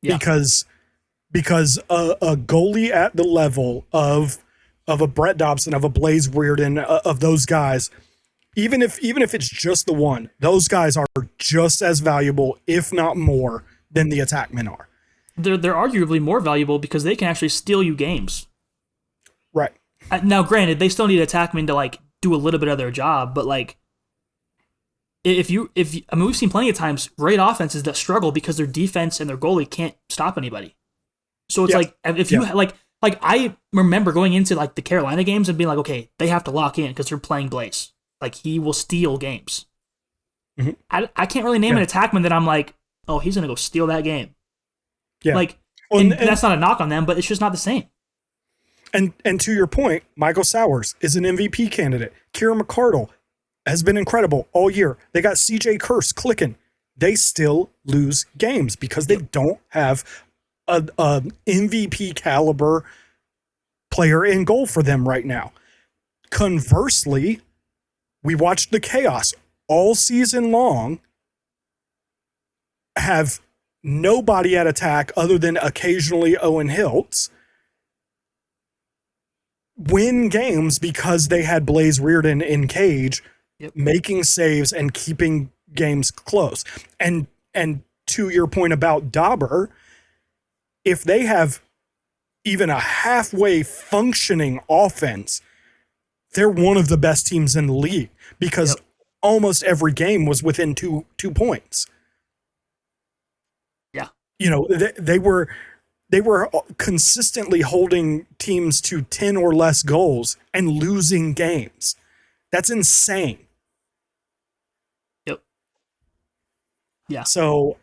Yeah. Because a goalie at the level of a Brett Dobson, of a Blaze Reardon, of those guys, even if it's just the one, those guys are just as valuable, if not more, than the attackmen are. They're arguably more valuable because they can actually steal you games. Right. Now, granted, they still need attackmen to like do a little bit of their job, but like if I mean, we've seen plenty of times great offenses that struggle because their defense and their goalie can't stop anybody. So it's like if you like I remember going into like the Carolina games and being like, okay, they have to lock in because they're playing Blaze. Like he will steal games. Mm-hmm. I can't really name an attackman that I'm like, oh, he's gonna go steal that game. Yeah. Like, and that's not a knock on them, but it's just not the same. And to your point, Michael Sowers is an MVP candidate. Kieran McCardle has been incredible all year. They got CJ Curse clicking. They still lose games because they don't have a MVP caliber player in goal for them right now. Conversely, we watched the Chaos all season long have nobody at attack other than occasionally Owen Hiltz win games because they had Blaze Reardon in cage Yep. making saves and keeping games close. And to your point about Dauber, if they have even a halfway functioning offense, they're one of the best teams in the league because Yep. almost every game was within 2 points. Yeah. You know, they were consistently holding teams to 10 or less goals and losing games. That's insane. Yep. Yeah. So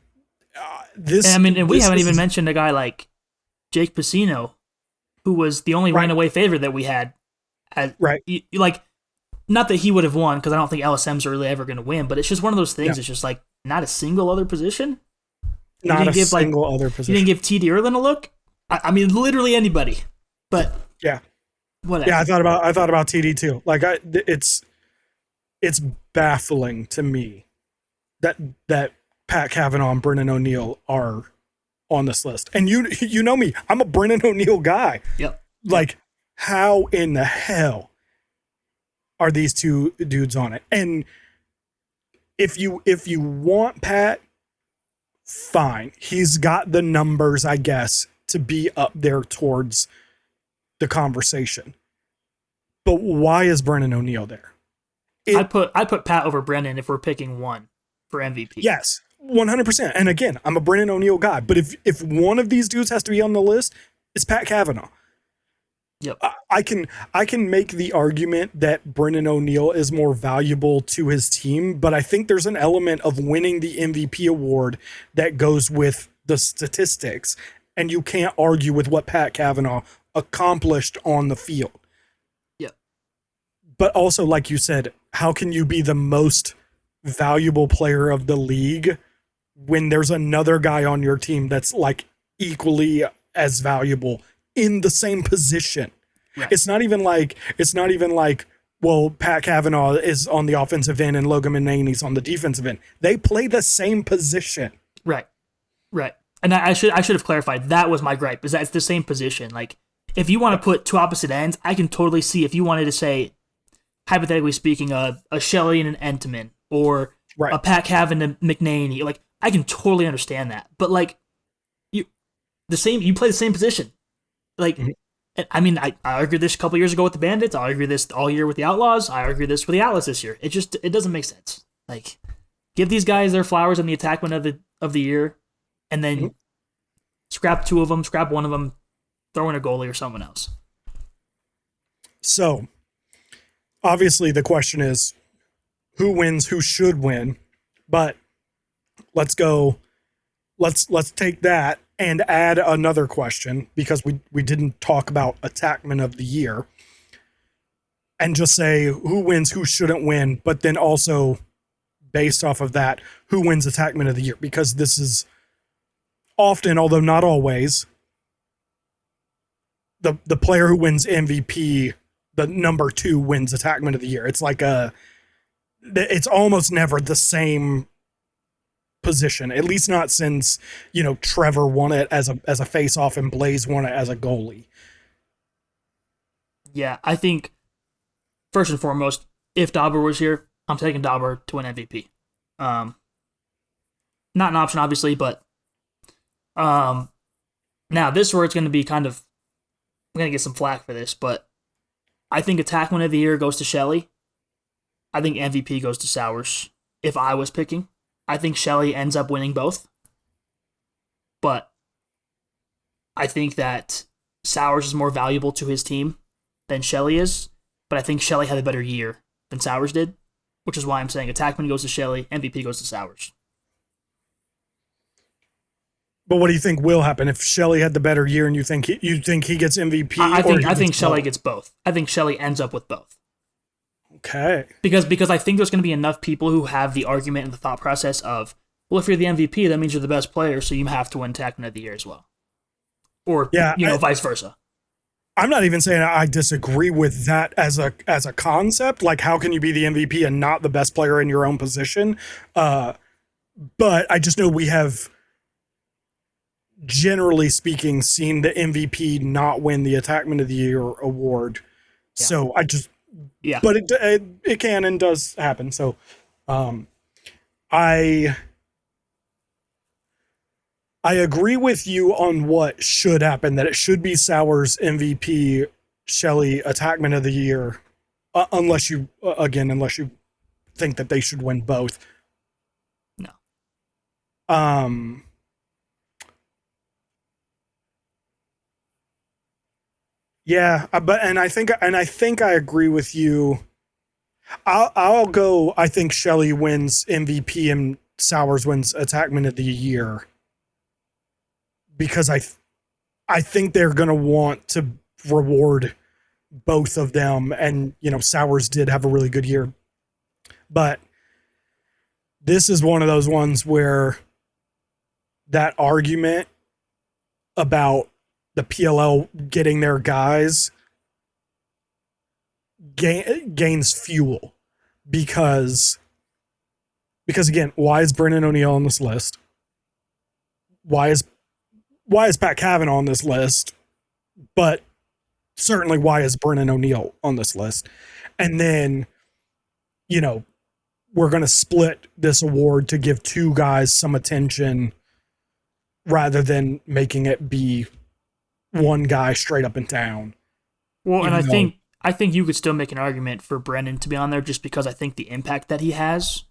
And I mean, and we this haven't even is mentioned a guy like Jake Piscino, who was the only right, runaway favorite that we had. right. Like, not that he would have won, because I don't think LSMs are really ever going to win, but it's just one of those things. Yeah. It's just like not a single other position. Not a single other You position. didn't give TD Erlin a look. I mean, literally anybody. But Yeah, whatever. yeah. I thought about TD too. Like it's baffling to me that Pat Cavanaugh and Brennan O'Neill are on this list. And you know me, I'm a Brennan O'Neill guy. Yep. Like, how in the hell are these two dudes on it? And if you want Pat, fine. He's got the numbers, I guess, to be up there towards the conversation. But why is Brennan O'Neill there? I'd put Pat over Brennan if we're picking one for MVP. Yes, 100%. And again, I'm a Brennan O'Neill guy. But if one of these dudes has to be on the list, it's Pat Cavanaugh. Yep. I can make the argument that Brennan O'Neill is more valuable to his team, but I think there's an element of winning the MVP award that goes with the statistics, and you can't argue with what Pat Cavanaugh accomplished on the field. Yep. But also, like you said, how can you be the most valuable player of the league when there's another guy on your team that's like equally as valuable in the same position? Right. It's not even like well, Pat Cavanaugh is on the offensive end and Logan Manani's on the defensive end. They play the same position. Right. Right. And I should have clarified. That was my gripe. Is that it's the same position. Like, if you want to put two opposite ends, I can totally see if you wanted to say, hypothetically speaking, a Shelley and an Entman, or Right. a Pat Cavan and McNaney. Like, I can totally understand that. But like, you play the same position. Like, I mean, I argued this a couple years ago with the Bandits. I argue this all year with the Outlaws. I argue this with the Atlas this year. It doesn't make sense. Like, give these guys their flowers in the Attackman of the year, and then scrap two of them, scrap one of them, throw in a goalie or someone else. So, obviously, the question is who wins, who should win. But let's take that and add another question, because we didn't talk about Attackman of the year, and just say who wins, who shouldn't win, but then also based off of that, who wins Attackman of the year, because this is often, although not always, the player who wins MVP, the number 2 wins Attackman of the year. It's like it's almost never the same position, at least not since, Trevor won it as a face-off and Blaze won it as a goalie. Yeah, I think first and foremost, if Dauber was here, I'm taking Dauber to win MVP. Not an option, obviously, but now this is where it's going to be kind of, I'm going to get some flack for this, but I think Attackman of the year goes to Shelley. I think MVP goes to Squires. If I was picking, I think Shelley ends up winning both. But I think that Squires is more valuable to his team than Shelley is. But I think Shelley had a better year than Squires did, which is why I'm saying Attackman goes to Shelley, MVP goes to Squires. But what do you think will happen if Shelley had the better year and you think he gets MVP? I think Shelley gets both. I think Shelley ends up with both. Okay. Because I think there's going to be enough people who have the argument and the thought process of, well, if you're the MVP, that means you're the best player, so you have to win Attackman of the year as well. Or, vice versa. I'm not even saying I disagree with that as a concept. Like, how can you be the MVP and not the best player in your own position? But I just know we have, generally speaking, seen the MVP not win the Attackman of the Year award. Yeah. So Yeah. but it can and does happen. So, um, I I agree with you on what should happen. That it should be Sowers MVP, Shelley Attackman of the Year, unless you unless you think that they should win both. No. Um, yeah, but I think I agree with you. I'll go. I think Shelley wins MVP and Sowers wins Attackman of the Year because I think they're gonna want to reward both of them, and Sowers did have a really good year, but this is one of those ones where that argument about the PLL getting their guys gains fuel because again, why is Brennan O'Neill on this list? Why is Pat Cavanaugh on this list? But certainly, why is Brennan O'Neill on this list? And then, we're going to split this award to give two guys some attention rather than making it be one guy straight up and down. Well, and Even though, I think you could still make an argument for Brennan to be on there just because I think the impact that he has.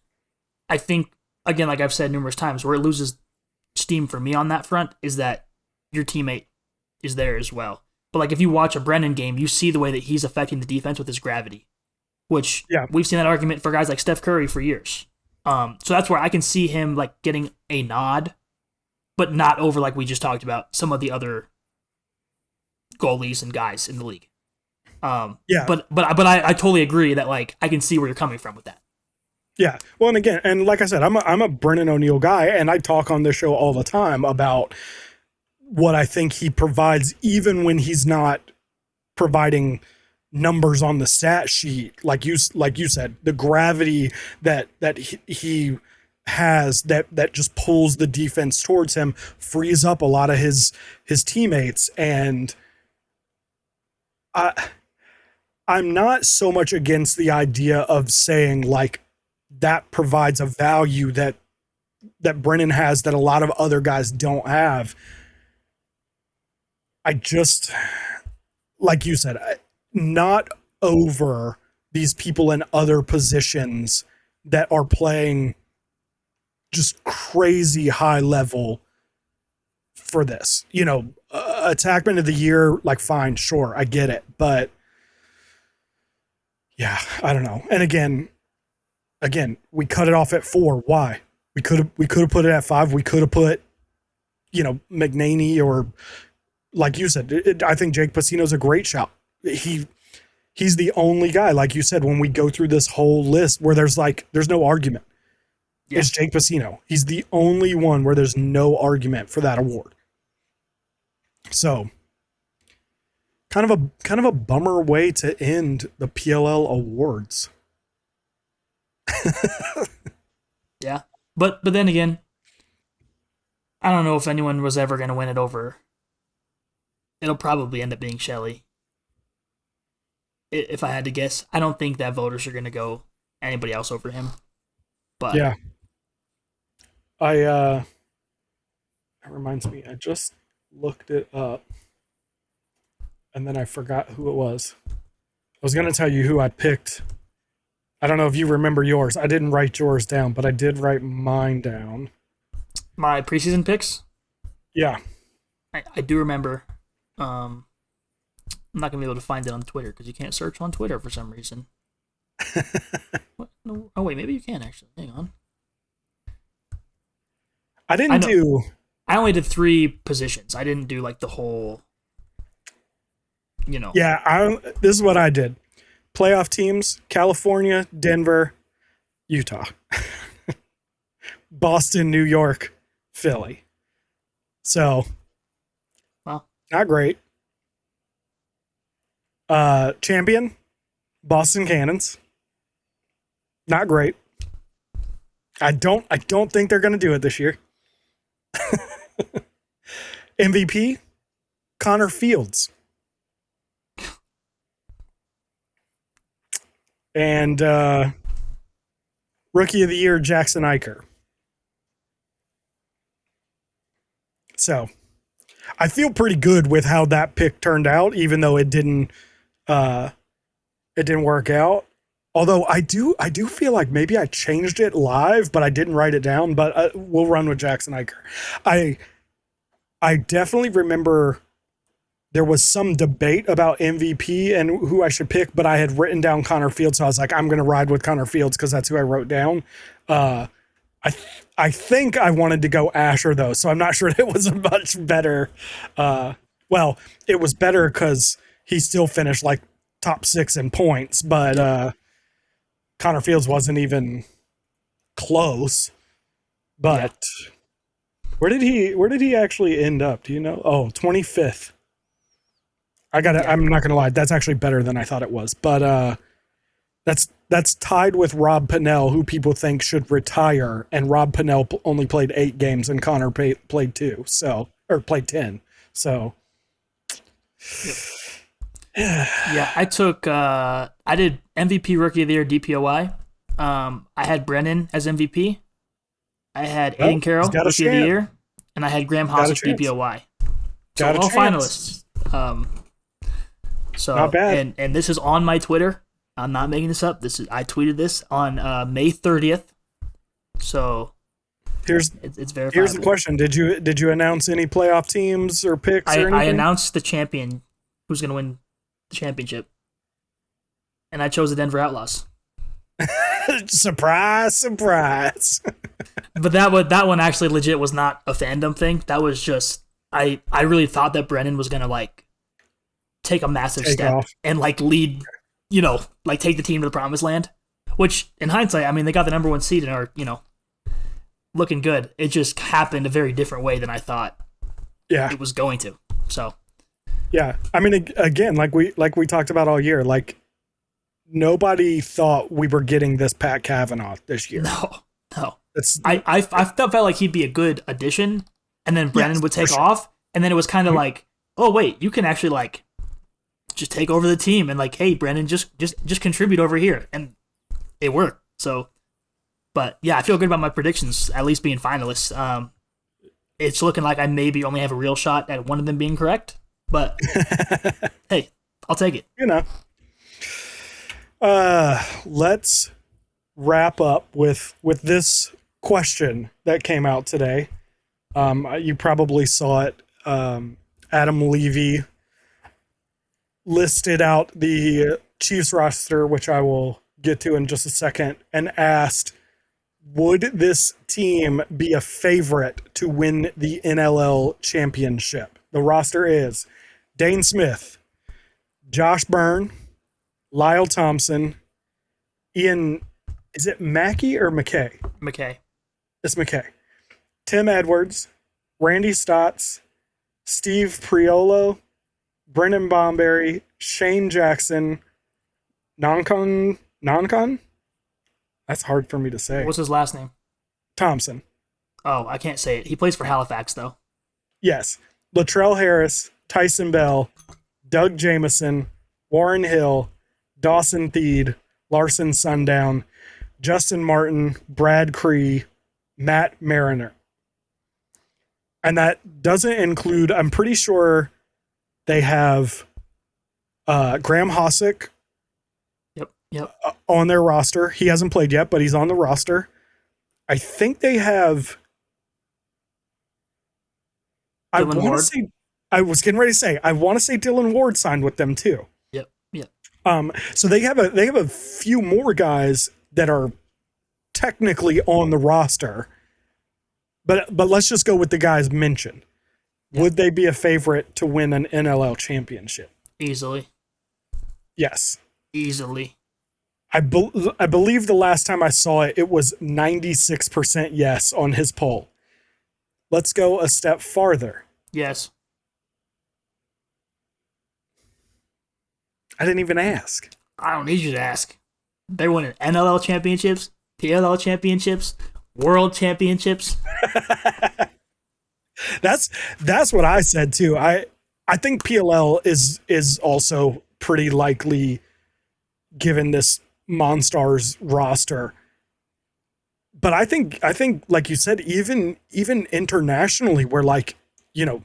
I think, again, like I've said numerous times, where it loses steam for me on that front is that your teammate is there as well. But like if you watch a Brennan game, you see the way that he's affecting the defense with his gravity, which yeah, we've seen that argument for guys like Steph Curry for years. So that's where I can see him like getting a nod, but not over like we just talked about some of the other goalies and guys in the league. yeah, But I totally agree that like I can see where you're coming from with that. yeah. Well, and again, and like I said, I'm a Brennan O'Neill guy, and I talk on this show all the time about what I think he provides, even when he's not providing numbers on the stat sheet. Like you said, the gravity that he has that just pulls the defense towards him, frees up a lot of his teammates, and I'm not so much against the idea of saying like that provides a value that Brennan has that a lot of other guys don't have. I just, like you said, not over these people in other positions that are playing just crazy high level for this. Attackman of the Year, like, fine, sure, I get it, but yeah, I don't know. And again, we cut it off at 4. Why? We could have put it at 5. We could have put, McNaney, or like you said, I think Jake Pacino's a great shot. He's the only guy, like you said, when we go through this whole list where there's no argument. Yeah. It's Jake Pacino. He's the only one where there's no argument for that award. So, kind of a bummer way to end the PLL awards. Yeah. But then again, I don't know if anyone was ever going to win it over. It'll probably end up being Shelley. If I had to guess, I don't think that voters are going to go anybody else over him. But yeah. That reminds me, I just looked it up and then I forgot who it was. I was going to tell you who I picked. I don't know if you remember yours. I didn't write yours down, but I did write mine down. My preseason picks? Yeah. I do remember. I'm not going to be able to find it on Twitter because you can't search on Twitter for some reason. What? No. Oh, wait, maybe you can actually. Hang on. I only did 3 positions. I didn't do like the whole, Yeah, this is what I did. Playoff teams: California, Denver, Utah, Boston, New York, Philly. So, well, not great. Champion, Boston Cannons. Not great. I don't think they're going to do it this year. MVP, Connor Fields. And Rookie of the Year, Jackson Eicher. So I feel pretty good with how that pick turned out, even though it didn't work out. Although I do feel like maybe I changed it live, but I didn't write it down. But we'll run with Jackson Eicher. I definitely remember there was some debate about MVP and who I should pick, but I had written down Connor Fields, so I was like, I'm going to ride with Connor Fields because that's who I wrote down. I think I wanted to go Asher though, so I'm not sure it was a much better. Well, it was better because he still finished like top 6 in points, but Connor Fields wasn't even close. But where did he actually end up? Do you know? Oh, 25th. I'm not gonna lie, that's actually better than I thought it was. But that's tied with Rob Pennell, who people think should retire, and Rob Pennell only played 8 games and Connor played 2, or played 10. So yeah, I did MVP Rookie of the Year DPOY. I had Brennan as MVP. I had Aiden Carroll Rookie of the Year, and I had Graham Haas as DPOY. So all finalists. So not bad. And this is on my Twitter. I'm not making this up. I tweeted this on May 30th. So it's verifiable. Here's the question: Did you announce any playoff teams or picks or anything? I announced the champion, who's going to win the championship, and I chose the Denver Outlaws. Surprise, surprise. But that one actually legit was not a fandom thing. That was just I really thought that Brennan was going to like take a massive step off and like lead, like take the team to the promised land, which in hindsight, I mean, they got the number 1 seed and are, looking good. It just happened a very different way than I thought it was going to. So yeah, I mean, again, like we talked about all year, like nobody thought we were getting this Pat Cavanaugh this year. No. I felt like he'd be a good addition, and then Brennan would take off, and then it was kind of like, oh wait, you can actually like just take over the team, and like, hey, Brennan, just contribute over here, and it worked. So, but yeah, I feel good about my predictions, at least being finalists. It's looking like I maybe only have a real shot at one of them being correct, but hey, I'll take it. Let's wrap up with this question that came out today. You probably saw it. Adam Levy listed out the Chiefs roster, which I will get to in just a second, and asked, would this team be a favorite to win the NLL championship? The roster is Dane Smith, Josh Byrne, Lyle Thompson, Ian, is it Mackey or McKay? McKay. It's McKay. Tim Edwards, Randy Stotts, Steve Priolo, Brendan Bomberry, Shane Jackson, Nankon? That's hard for me to say. What's his last name? Thompson. Oh, I can't say it. He plays for Halifax, though. Yes. Latrell Harris, Tyson Bell, Doug Jameson, Warren Hill, Dawson Theed, Larson Sundown, Justin Martin, Brad Cree, Matt Mariner. And that doesn't include, I'm pretty sure they have Graham Hossick on their roster. He hasn't played yet, but he's on the roster. I think they have... I was getting ready to say, I want to say Dylan Ward signed with them too. Yep. So they have a few more guys that are technically on the roster, but let's just go with the guys mentioned. Yep. Would they be a favorite to win an NLL championship? Easily. Yes. Easily. I believe the last time I saw it, it was 96% yes on his poll. Let's go a step farther. Yes. I didn't even ask. I don't need you to ask. They're winning NLL championships, PLL championships, world championships. That's what I said too. I think PLL is also pretty likely, given this Monstars roster. But I think like you said, even internationally, where like, you know,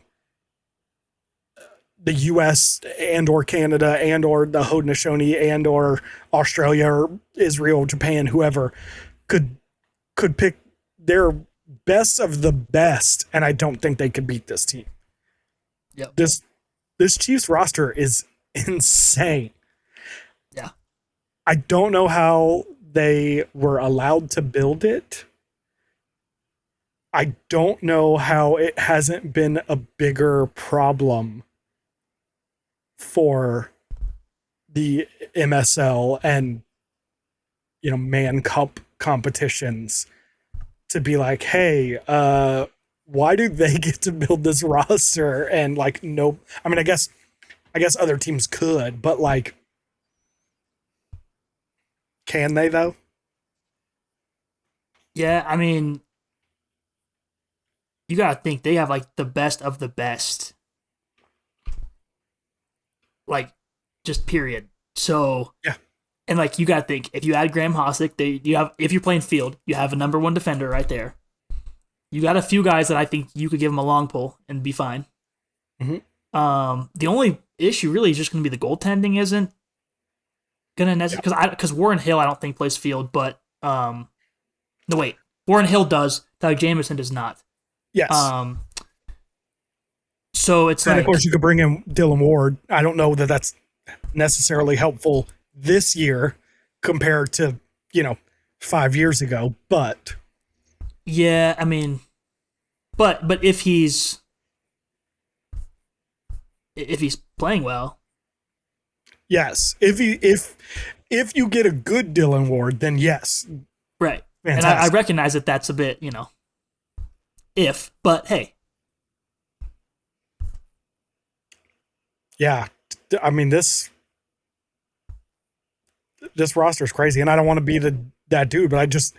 the US and or Canada and or the Haudenosaunee and or Australia or Israel, Japan, whoever could pick their best of the best, and I don't think they could beat this team. Yep. This Chiefs roster is insane. Yeah. I don't know how they were allowed to build it. I don't know how it hasn't been a bigger problem for the MSL and, you know, Man Cup competitions to be like, hey, why do they get to build this roster? And like, no, I mean, I guess other teams could, but like, can they though? Yeah, I mean, you gotta think they have like the best of the best. Like, just period. So Yeah. And like you gotta think, if you add Graham Hossack, you have, if you're playing field, you have a number one defender right there. You got a few guys that I think you could give them a long pull and be fine. Mm-hmm. The only issue really is just gonna be the goaltending isn't gonna necessarily, because Warren Hill I don't think plays field, but no wait, Warren Hill does. Doug Jamieson does not. Yes. So it's and like, of course you could bring in Dylan Ward. I don't know that that's necessarily helpful this year compared to, you know, 5 years ago, but yeah, I mean, but if he's playing well, yes, if you get a good Dylan Ward, then yes, right. fantastic. And I recognize that that's a bit, you know, but hey, yeah, I mean this roster is crazy, and I don't want to be that dude, but I just,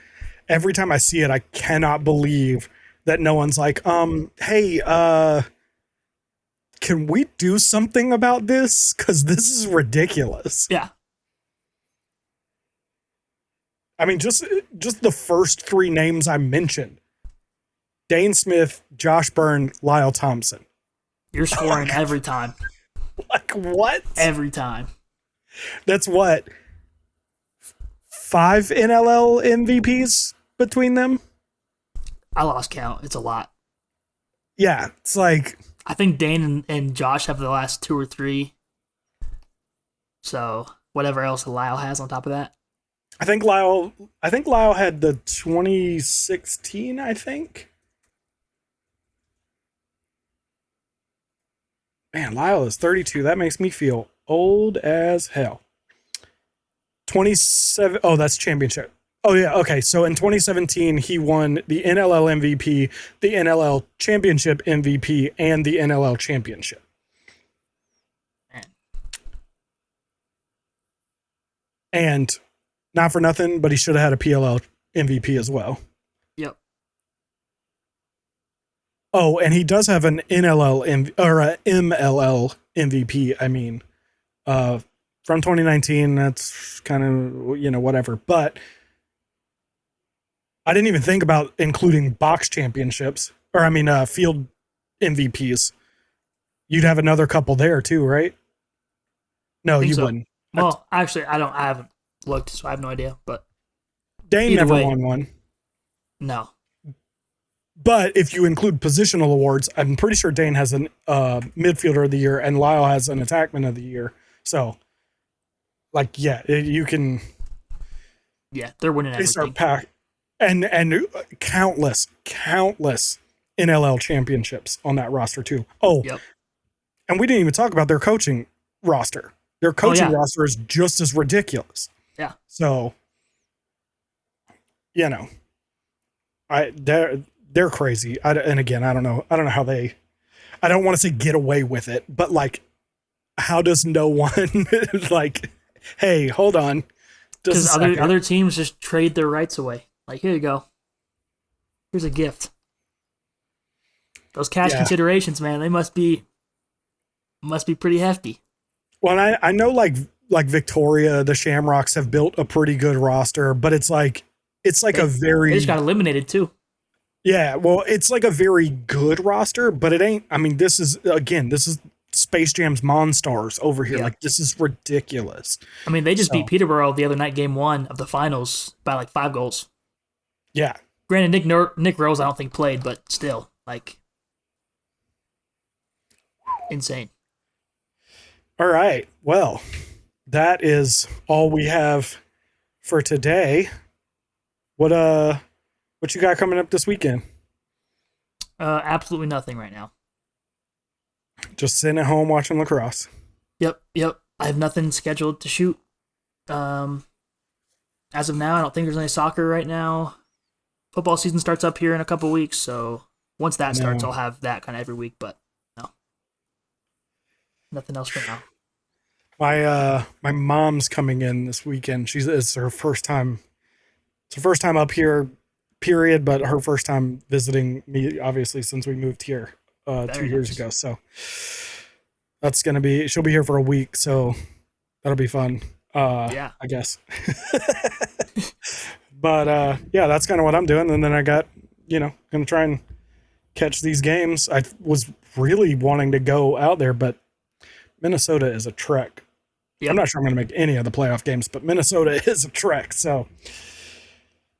every time I see it, I cannot believe that no one's like, hey, can we do something about this? Because this is ridiculous. yeah, I mean, just the first three names I mentioned: Dane Smith, Josh Byrne, Lyle Thompson. you're scoring every time. Like what? Every time. That's what, 5 NLL MVPs between them. I lost count. It's a lot. Yeah, it's like, I think Dane and Josh have the last 2 or 3. So whatever else Lyle has on top of that. I think Lyle had the 2016, I think. Man, Lyle is 32. That makes me feel old as hell. 27. Oh, that's championship. Oh, yeah. Okay. So in 2017, he won the NLL MVP, the NLL Championship MVP, and the NLL Championship. Man. And not for nothing, but he should have had a PLL MVP as well. Yep. Oh, and he does have an NLL or a MLL MVP. I mean, from 2019. That's kind of, you know, whatever. But I didn't even think about including box championships, or I mean, field MVPs. You'd have another couple there too, right? No, you so. wouldn't. Well, actually, I haven't looked, so I have no idea. But Dane either never way, won one. No. But if you include positional awards, I'm pretty sure Dane has an midfielder of the year and Lyle has an attackman of the year. So, like, yeah, you can. Yeah, they're winning everything. They start pack and countless NLL championships on that roster too. Oh, Yep. And we didn't even talk about their coaching roster. Their coaching roster is just as ridiculous. Yeah. So, you know, they're crazy. And again, I don't know how they. I don't want to say get away with it, but like, how does no one like? Hey, hold on. Because other teams just trade their rights away. Like, here you go. Here's a gift. Those cash considerations, man, they must be pretty hefty. Well, I know like like Victoria, the Shamrocks have built a pretty good roster, but it's like a They very just got eliminated too. yeah, well, it's like a very good roster, but it ain't. I mean, this is Space Jam's Monstars over here. Yeah. Like this is ridiculous. I mean, they just So, beat Peterborough the other night, game 1 of the finals, by like 5 goals. yeah. Granted, Nick Rose I don't think played, but still, like, insane. All right. Well, that is all we have for today. What you got coming up this weekend? Absolutely nothing right now. Just sitting at home watching lacrosse. Yep. I have nothing scheduled to shoot. As of now, I don't think there's any soccer right now. Football season starts up here in a couple weeks, so once that starts, I'll have that kind of every week. But no, nothing else for now. My mom's coming in this weekend. It's her first time. It's her first time up here, period. But her first time visiting me, obviously, since we moved here 2 years ago. So that's gonna be. She'll be here for a week, so that'll be fun. Yeah, I guess. But yeah, that's kind of what I'm doing. And then I got, gonna try and catch these games. I was really wanting to go out there, but Minnesota is a trek. Yep. I'm not sure I'm going to make any of the playoff games, but Minnesota is a trek. So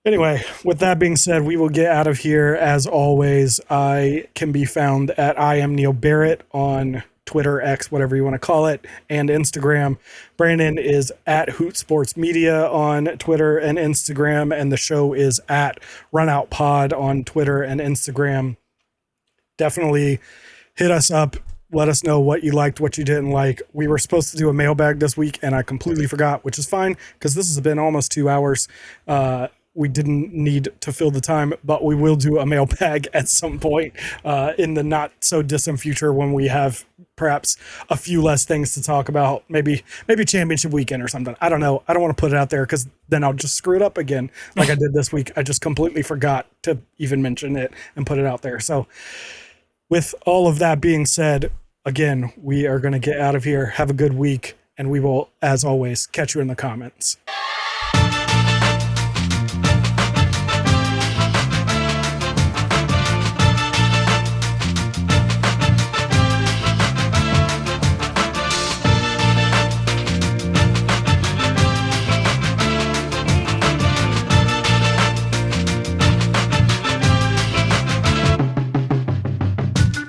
anyway, with that being said, we will get out of here. As always, I can be found at I am Neil Barrett on Twitter, X, whatever you want to call it, and Instagram. Brandon is at Hoot Sports Media on Twitter and Instagram, and the show is at Runout Pod on Twitter and Instagram. Definitely hit us up. Let us know what you liked, what you didn't like. We were supposed to do a mailbag this week, and I completely forgot, which is fine because this has been almost 2 hours. We didn't need to fill the time, but we will do a mailbag at some point in the not so distant future when we have perhaps a few less things to talk about. Maybe championship weekend or something. I don't know. I don't want to put it out there because then I'll just screw it up again like I did this week. I just completely forgot to even mention it and put it out there. So with all of that being said, again, we are going to get out of here. Have a good week, and we will, as always, catch you in the comments.